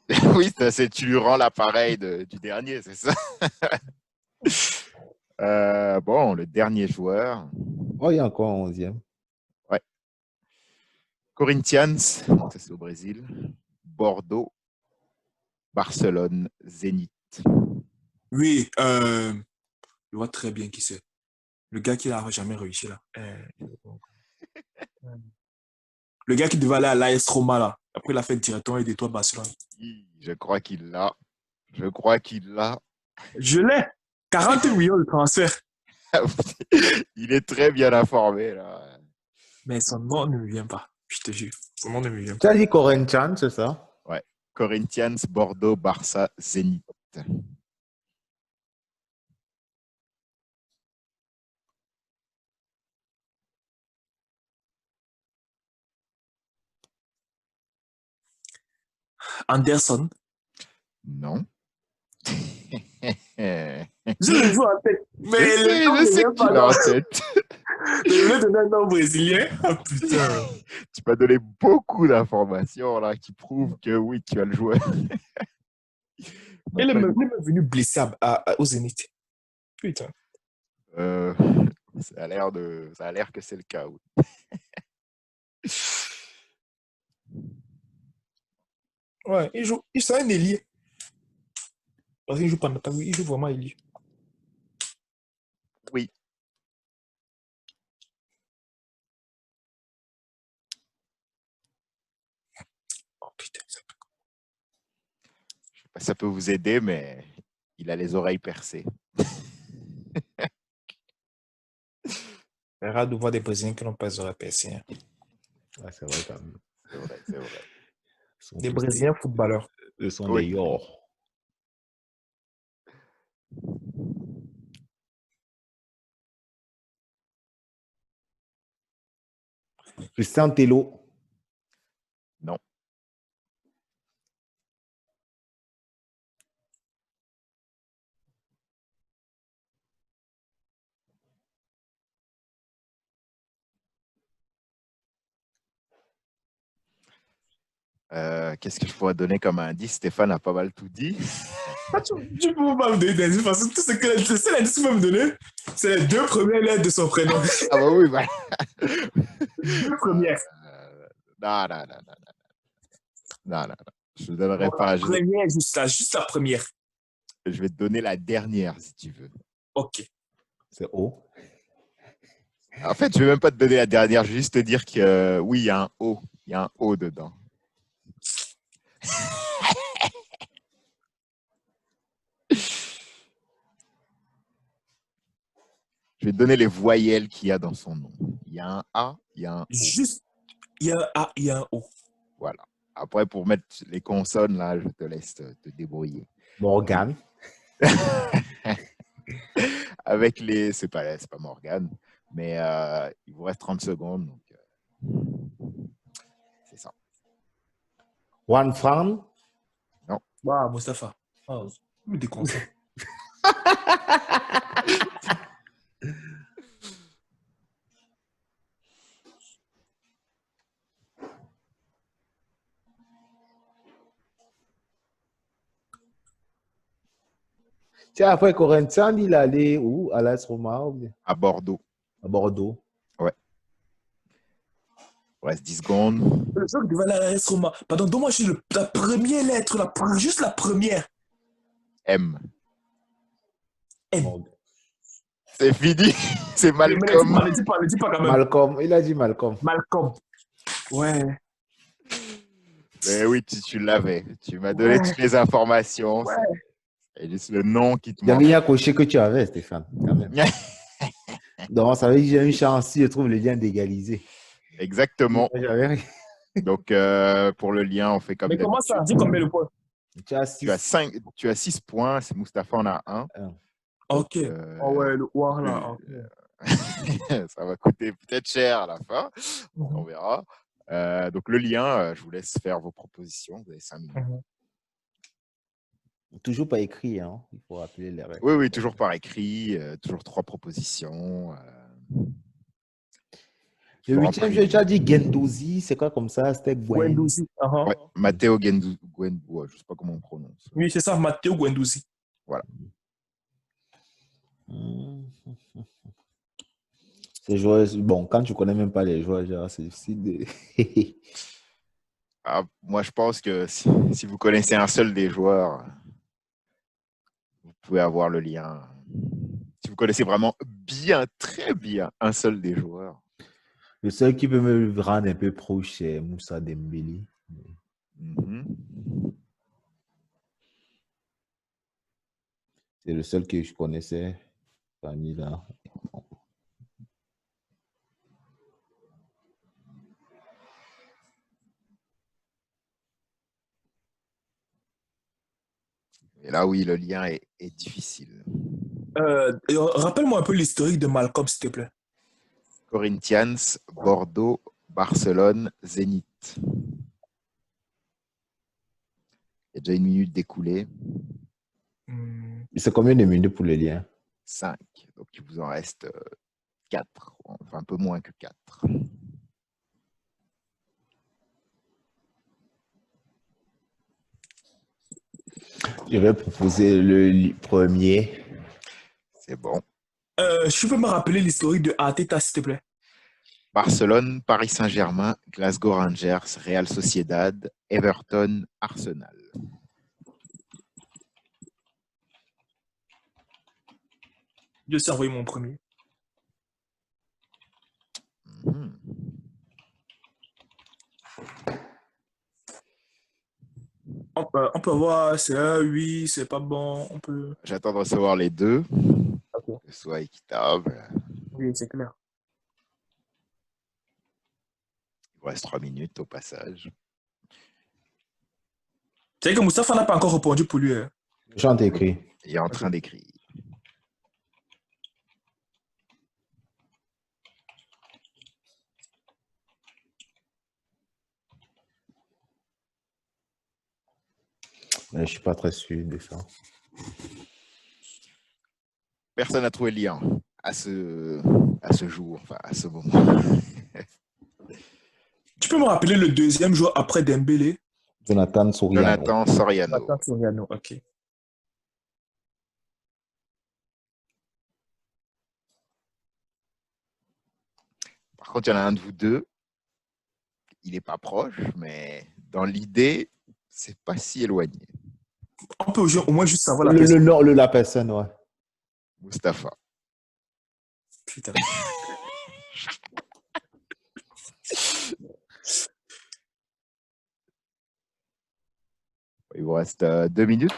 merci. Oui, tu lui rends l'appareil du dernier, c'est ça. Bon, le dernier joueur. Oh, il y a encore un 11e. Ouais. Corinthians, donc ça c'est au Brésil. Bordeaux, Barcelone, Zénith. Oui, je vois très bien qui c'est. Le gars qui n'a jamais réussi là. Le gars qui devait aller à l'AS Roma là. Après, il a fait directement et toi Barcelone. Je crois qu'il l'a. Je crois qu'il l'a. Je l'ai. 40 millions de transferts. Il est très bien informé là. Mais son nom ne me vient pas. Je te jure. Son nom ne me vient Tu pas. as dit Corinthians, c'est ça? Ouais. Corinthians, Bordeaux, Barça, Zénith. Anderson. Non. Je le vois en tête. Mais le nom Je ne sais vient que tu pas l'as là. en tête. Je voulais donner un nom brésilien. Oh putain. Tu m'as donné beaucoup d'informations là qui prouvent que oui, tu as le joueur. Il est Maintenant, même venu blessé au Zénith. Putain. euh, ça a l'air que c'est le cas. Oui. Ouais, c'est un ailier. Parce qu'il joue pas en attaque, il joue vraiment ailier. Oui. Oh putain. Je sais pas si ça peut vous aider, mais il a les oreilles percées. C'est rare de voir des Brésiliens qui n'ont pas les oreilles percées. Hein. Ouais, c'est vrai quand même. C'est vrai, c'est vrai. Ils sont Des tous Brésiliens footballeurs. Ils sont Oui. des Yor. Christian Tello. Non. Qu'est-ce que je pourrais donner comme indice? Stéphane a pas mal tout dit. Tu peux pas me donner des indices parce que tout ce que c'est l'indice que tu peux me donner, c'est les 2 premières lettres de son prénom. Ah bah oui, voilà. 2 premières. Non, non, non, non, non. Non, non, non. Je ne donnerai Bon, pas. la première, juste la première. Je vais te donner la dernière si tu veux. Ok. C'est O. En fait, je ne vais même pas te donner la dernière. Je vais juste te dire que oui, il y a un O. Il y a un O dedans. Je vais te donner les voyelles qu'il y a dans son nom. Il y a un A, il y a un O. Juste, il y a un A, il y a un O. Voilà. Après, pour mettre les consonnes, là, je te laisse te débrouiller. Morgan. Avec les... C'est pas Morgan, mais il vous reste 30 secondes. Donc, c'est ça. Juan Fran. Bah, Mustapha. Oh, me déconcentre. Tiens, après Corinthians, il est allé où? À l'AS Roma ou bien À Bordeaux. à Bordeaux. Ouais. Il reste 10 secondes. Le jour qui devait aller à la S Roma. Pardon, donne-moi juste la première lettre, juste la première. M. M. Morgan. C'est fini. C'est Mais Malcolm. ne dis pas quand même. Malcolm. Il a dit Malcolm. Malcolm. Ouais. Mais oui, tu l'avais. Tu m'as donné toutes les informations. Ouais. C'est juste le nom qui te Il y avait manque. un coché que tu avais, Stéphane, quand même. Donc, ça veut dire que j'ai une chance si je trouve le lien d'égaliser. Exactement. J'avais rien. Donc, pour le lien, on fait comme Mais comment d'habitude. ça? Dis combien de points? Tu as 6. Tu as 6 points. Moustapha en a 1. Ok. Oh ouais, le War là. le- Okay. Ça va coûter peut-être cher à la fin. On verra. Donc, le lien, je vous laisse faire vos propositions. Vous avez 5 minutes. Toujours pas écrit, hein. Il faut rappeler les règles. Oui, oui, toujours par écrit. Toujours 3 propositions. Le Grand huitième, j'ai Prix. déjà dit Gendouzi. C'est quoi comme ça? C'était Gwen. Guendouzi. Ouais, Matteo Guendouzi. Ouais, je sais pas comment on prononce. Oui, c'est ça, Matteo Guendouzi. Voilà. Ces joueurs, bon, quand tu connais même pas les joueurs, genre, c'est difficile de. Ah, moi, je pense que si vous connaissez un seul des joueurs, vous pouvez avoir le lien. Si vous connaissez vraiment bien, très bien, un seul des joueurs. Le seul qui peut me rendre un peu proche, c'est Moussa Dembélé. Mhm. C'est le seul que je connaissais parmi là. Et là, oui, le lien est difficile. Rappelle-moi un peu l'historique de Malcolm, s'il te plaît. Corinthians, Bordeaux, Barcelone, Zénith. Il y a déjà une minute d'écoulée. C'est combien de minutes pour le lien? 5. Donc, il vous en reste 4. Enfin, un peu moins que 4. Je vais proposer le premier. C'est bon. Tu peux me rappeler l'historique de Arteta, s'il te plaît? Barcelone, Paris Saint-Germain, Glasgow Rangers, Real Sociedad, Everton, Arsenal. Je sais envoyer mon premier. Mhm. On peut voir, c'est un oui, c'est pas bon, on peut... J'attends de recevoir les deux, Ok. que ce soit équitable. Oui, c'est clair. Il vous reste 3 minutes au passage. C'est que Moustapha n'a pas encore répondu pour lui. Hein. Chante écrit. Il est en train d'écrire. Mais je ne suis pas très sûr de ça. Personne n'a trouvé le lien à ce jour, enfin à ce moment. Tu peux me rappeler le deuxième joueur après Dembélé? Jonathan Soriano. Jonathan Soriano. Jonathan Soriano, ok. Par contre, il y en a un de vous deux. Il n'est pas proche, mais dans l'idée, c'est pas si éloigné. On peut au moins juste savoir la personne. Le nom, la personne, ouais. Mustapha. Putain. Il vous reste 2 minutes.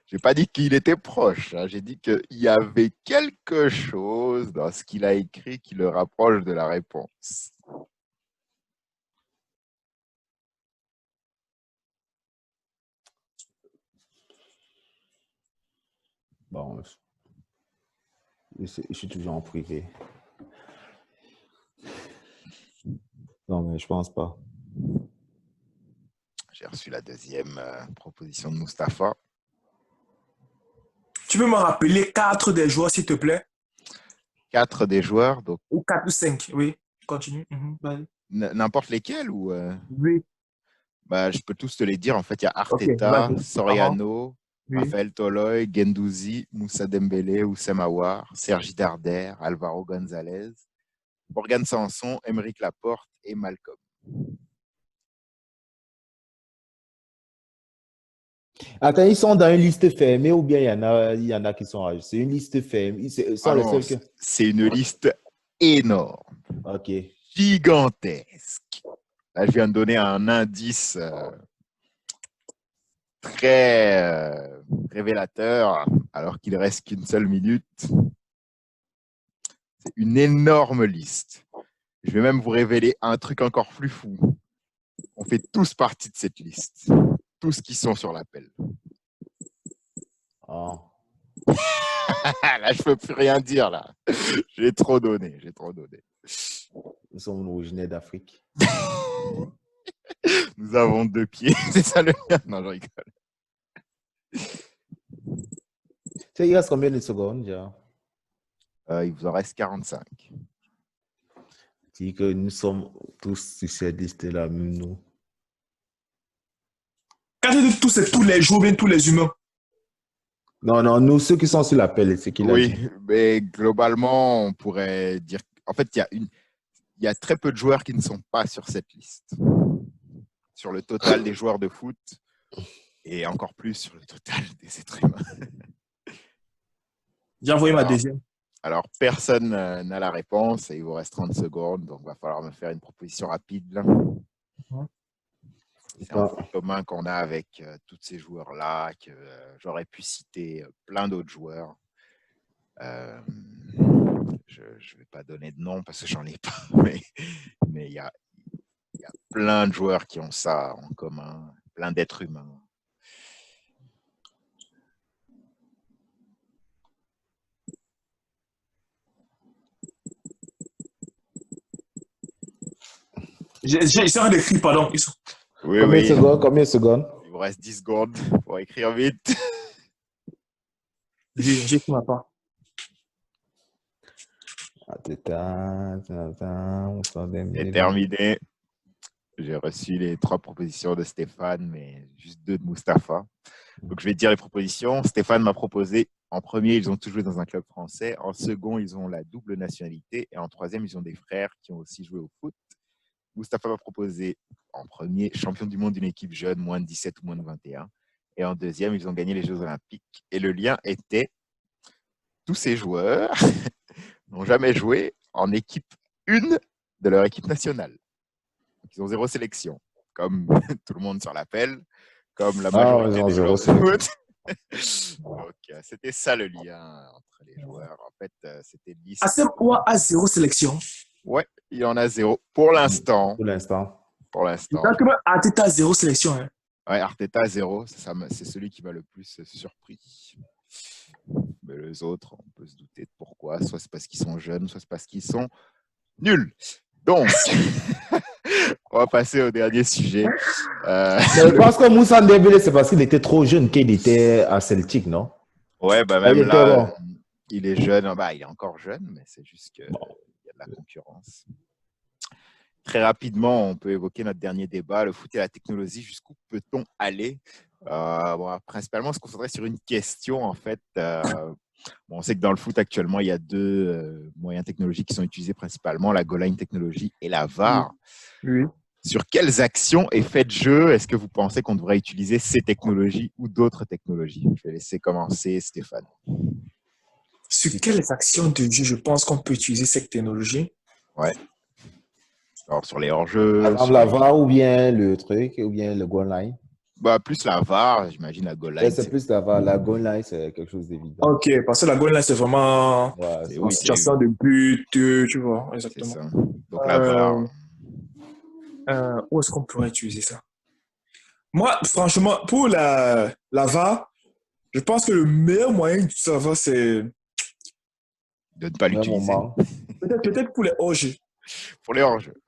Je n'ai pas dit qu'il était proche. Hein. J'ai dit qu'il y avait quelque chose dans ce qu'il a écrit qui le rapproche de la réponse. Bon, je suis toujours en privé. Non, mais je pense pas. J'ai reçu la deuxième proposition de Mustapha. Tu peux me rappeler 4 des joueurs, s'il te plaît? 4 des joueurs, donc Ou 4 ou 5, oui. Continue. n'importe lesquels ou Oui. bah, je peux tous te les dire. En fait, il y a Ok, Arteta, vas-y. Soriano, Oui. Raphaël Toloi, Gendouzi, Moussa Dembélé, Oussem Aouar, Sergi Darder, Alvaro González, Morgan Sanson, Émeric Laporte et Malcolm. Attends, ils sont dans une liste fermée ou bien il y en a qui sont rajoutés? C'est une liste fermée. Ils sont Ah les non, seuls que... c'est une liste énorme, Ok. gigantesque. Là, je viens de donner un indice très révélateur, alors qu'il reste qu'une seule minute. C'est une énorme liste. Je vais même vous révéler un truc encore plus fou. On fait tous partie de cette liste. Tous qui sont sur l'appel. Oh. Là, je peux plus rien dire, là. J'ai trop donné. Ils sont originaires d'Afrique. Nous avons 2 pieds. C'est ça le lien. Non, je rigole. Tu sais, il reste combien de secondes, déjà? Il vous en reste 45. Dis que nous sommes tous sur cette liste-là, même nous. Quand je dis tous, c'est tous les joueurs, bien tous les humains. Non, nous, ceux qui sont sur l'appel, c'est qu'il a Oui, dit. mais globalement, on pourrait dire. En fait, il y a très peu de joueurs qui ne sont pas sur cette liste. Sur le total des joueurs de foot et encore plus sur le total des êtres humains. J'ai envoyé ma deuxième. Alors, personne n'a la réponse et il vous reste 30 secondes, donc il va falloir me faire une proposition rapide. Là. C'est un point commun qu'on a avec tous ces joueurs-là, que j'aurais pu citer plein d'autres joueurs. Je ne vais pas donner de nom parce que j'en ai pas, mais il y a plein de joueurs qui ont ça en commun, plein d'êtres humains. J'ai rien d'écrit, pardon. Oui, Combien de secondes? Il vous reste 10 secondes pour écrire vite. J'ai écrit ma part. C'est terminé. J'ai reçu les 3 propositions de Stéphane, mais juste 2 de Mustapha. Donc, je vais te dire les propositions. Stéphane m'a proposé, en premier, ils ont tous joué dans un club français. En second, ils ont la double nationalité. Et en troisième, ils ont des frères qui ont aussi joué au foot. Mustapha m'a proposé, en premier, champion du monde d'une équipe jeune, moins de 17 ou moins de 21. Et en deuxième, ils ont gagné les Jeux Olympiques. Et le lien était, tous ces joueurs n'ont jamais joué en équipe 1 de leur équipe nationale. Donc, ils ont 0 sélection, comme tout le monde sur l'appel, comme la majorité des joueurs de foot. Donc, c'était ça le lien entre les joueurs. En fait, c'était 10. Asim a 0 sélection. Ouais, il y en a 0 pour l'instant. Pour l'instant. Donc, Arteta 0 sélection. Hein. Ouais, Arteta 0, c'est celui qui m'a le plus surpris. Mais les autres, on peut se douter de pourquoi. Soit c'est parce qu'ils sont jeunes, soit c'est parce qu'ils sont nuls. Donc, on va passer au dernier sujet. Je pense que Moussa Dembélé, c'est parce qu'il était trop jeune qu'il était à Celtic, non? Ouais, bah même là, il est jeune. Bah, il est encore jeune, mais c'est juste qu'il y a de la concurrence. Très rapidement, on peut évoquer notre dernier débat, le foot et la technologie. Jusqu'où peut-on aller? Principalement, se concentrer sur une question, en fait. On sait que dans le foot, actuellement, il y a 2 moyens technologiques qui sont utilisés principalement, la goal line technologie et la VAR. Oui. Sur quelles actions et faits de jeu est-ce que vous pensez qu'on devrait utiliser ces technologies ou d'autres technologies? Je vais laisser commencer Stéphane. Sur quelles actions de jeu je pense qu'on peut utiliser cette technologie? Ouais. Alors, sur les hors-jeux. Par exemple, la VAR ou bien le truc, ou bien le goal line. Bah, plus la VAR, j'imagine la goal line. C'est plus la VAR. La goal line, c'est quelque chose d'évident. Ok, parce que la goal line, c'est vraiment une situation de but, tu vois, exactement. C'est ça. Donc, la VAR. Où est-ce qu'on pourrait utiliser ça? Moi, franchement, pour la VAR, je pense que le meilleur moyen d'utiliser la VAR, c'est de ne pas l'utiliser. Peut-être pour les hors-jeux. Pour les hors-jeux.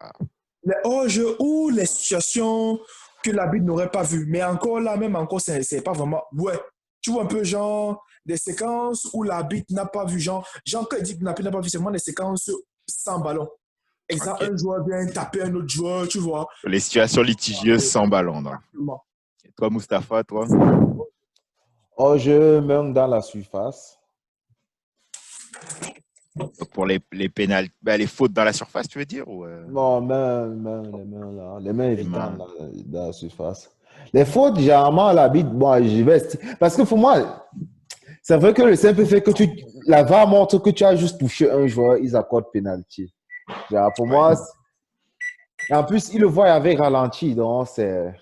Les hors-jeux ou les situations que l'arbitre n'aurait pas vues. Mais encore là, même encore, c'est pas vraiment... Ouais, tu vois un peu genre des séquences où l'arbitre n'a pas vu, genre quand il dit que l'arbitre n'a pas vu, c'est vraiment des séquences sans ballon. Exemple, un joueur vient taper un autre joueur, tu vois. Les situations litigieuses sans ballon. Et toi, Mustapha, toi? Hors-jeu, même dans la surface. Donc pour les pénales, les fautes dans la surface, tu veux dire ou Non, les mains évidentes dans la surface. Les fautes, généralement, à l'arbitre, je vais... Parce que pour moi, c'est vrai que le simple fait que la VAR montre que tu as juste touché un joueur, ils accordent pénalty. Pour moi, en plus, ils le voient avec ralenti, donc c'est...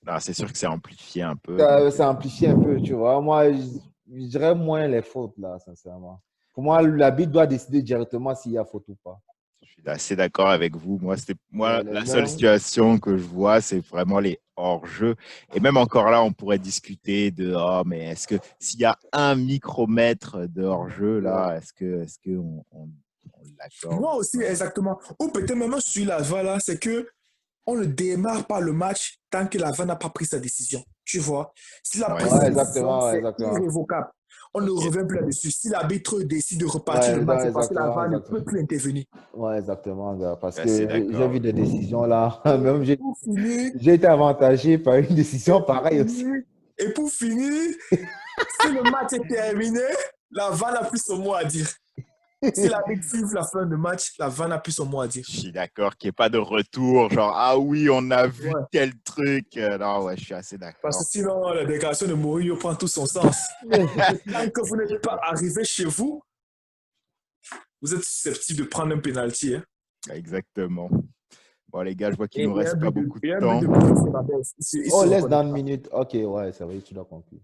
Non, c'est sûr que c'est amplifié un peu. C'est amplifié un peu, tu vois. Moi, je dirais moins les fautes, là, sincèrement. Pour moi, l'arbitre doit décider directement s'il y a faute ou pas. Je suis assez d'accord avec vous. Moi, la seule situation que je vois, c'est vraiment les hors-jeux. Et même encore là, on pourrait discuter de mais est-ce que s'il y a 1 micromètre de hors-jeu, là, est-ce qu'on l'accorde? Moi aussi, exactement. Ou peut-être même sur la VAR, là, c'est que on ne démarre pas le match tant que la VAR n'a pas pris sa décision. Tu vois? Si la prise de décision, c'est irrévocable. on ne Ok. revient plus là-dessus. Si l'arbitre décide de repartir le match, c'est parce que la VAR ne peut plus intervenir. Ouais, exactement, gars, parce Je que suis assez j'ai d'accord. vu des décisions là. Même Pour finir, j'ai été avantagé par une décision pareille aussi. et pour finir, si le match est terminé, la VAR n'a plus son mot à dire. Si l'arbitre siffle la fin de match, la VAR n'a plus son mot à dire. Je suis d'accord qu'il n'y ait pas de retour, genre, ah oui, on a vu Ouais. tel truc. Non, ouais, je suis assez Parce d'accord. que sinon, la déclaration de Mourinho prend tout son sens. Tant que vous n'êtes pas arrivé chez vous, vous êtes susceptible de prendre un penalty. Hein. Exactement. Bon, les gars, je vois qu'il Et, nous reste pas beaucoup de et un but temps. de Bruno Fernandes. Il Oh, se laisse reconnaît dans une pas. minute. Ok, ouais, c'est vrai, tu dois conclure.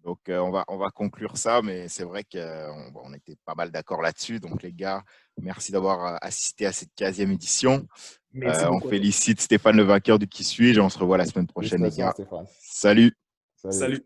Donc, on va conclure ça, mais c'est vrai qu'on était pas mal d'accord là-dessus. Donc, les gars, merci d'avoir assisté à cette 15e édition. Merci On beaucoup. félicite Stéphane, le vainqueur du Qui suis-je, et on se revoit la semaine prochaine, les Félicitations, gars. Stéphane. Salut! Salut. Salut.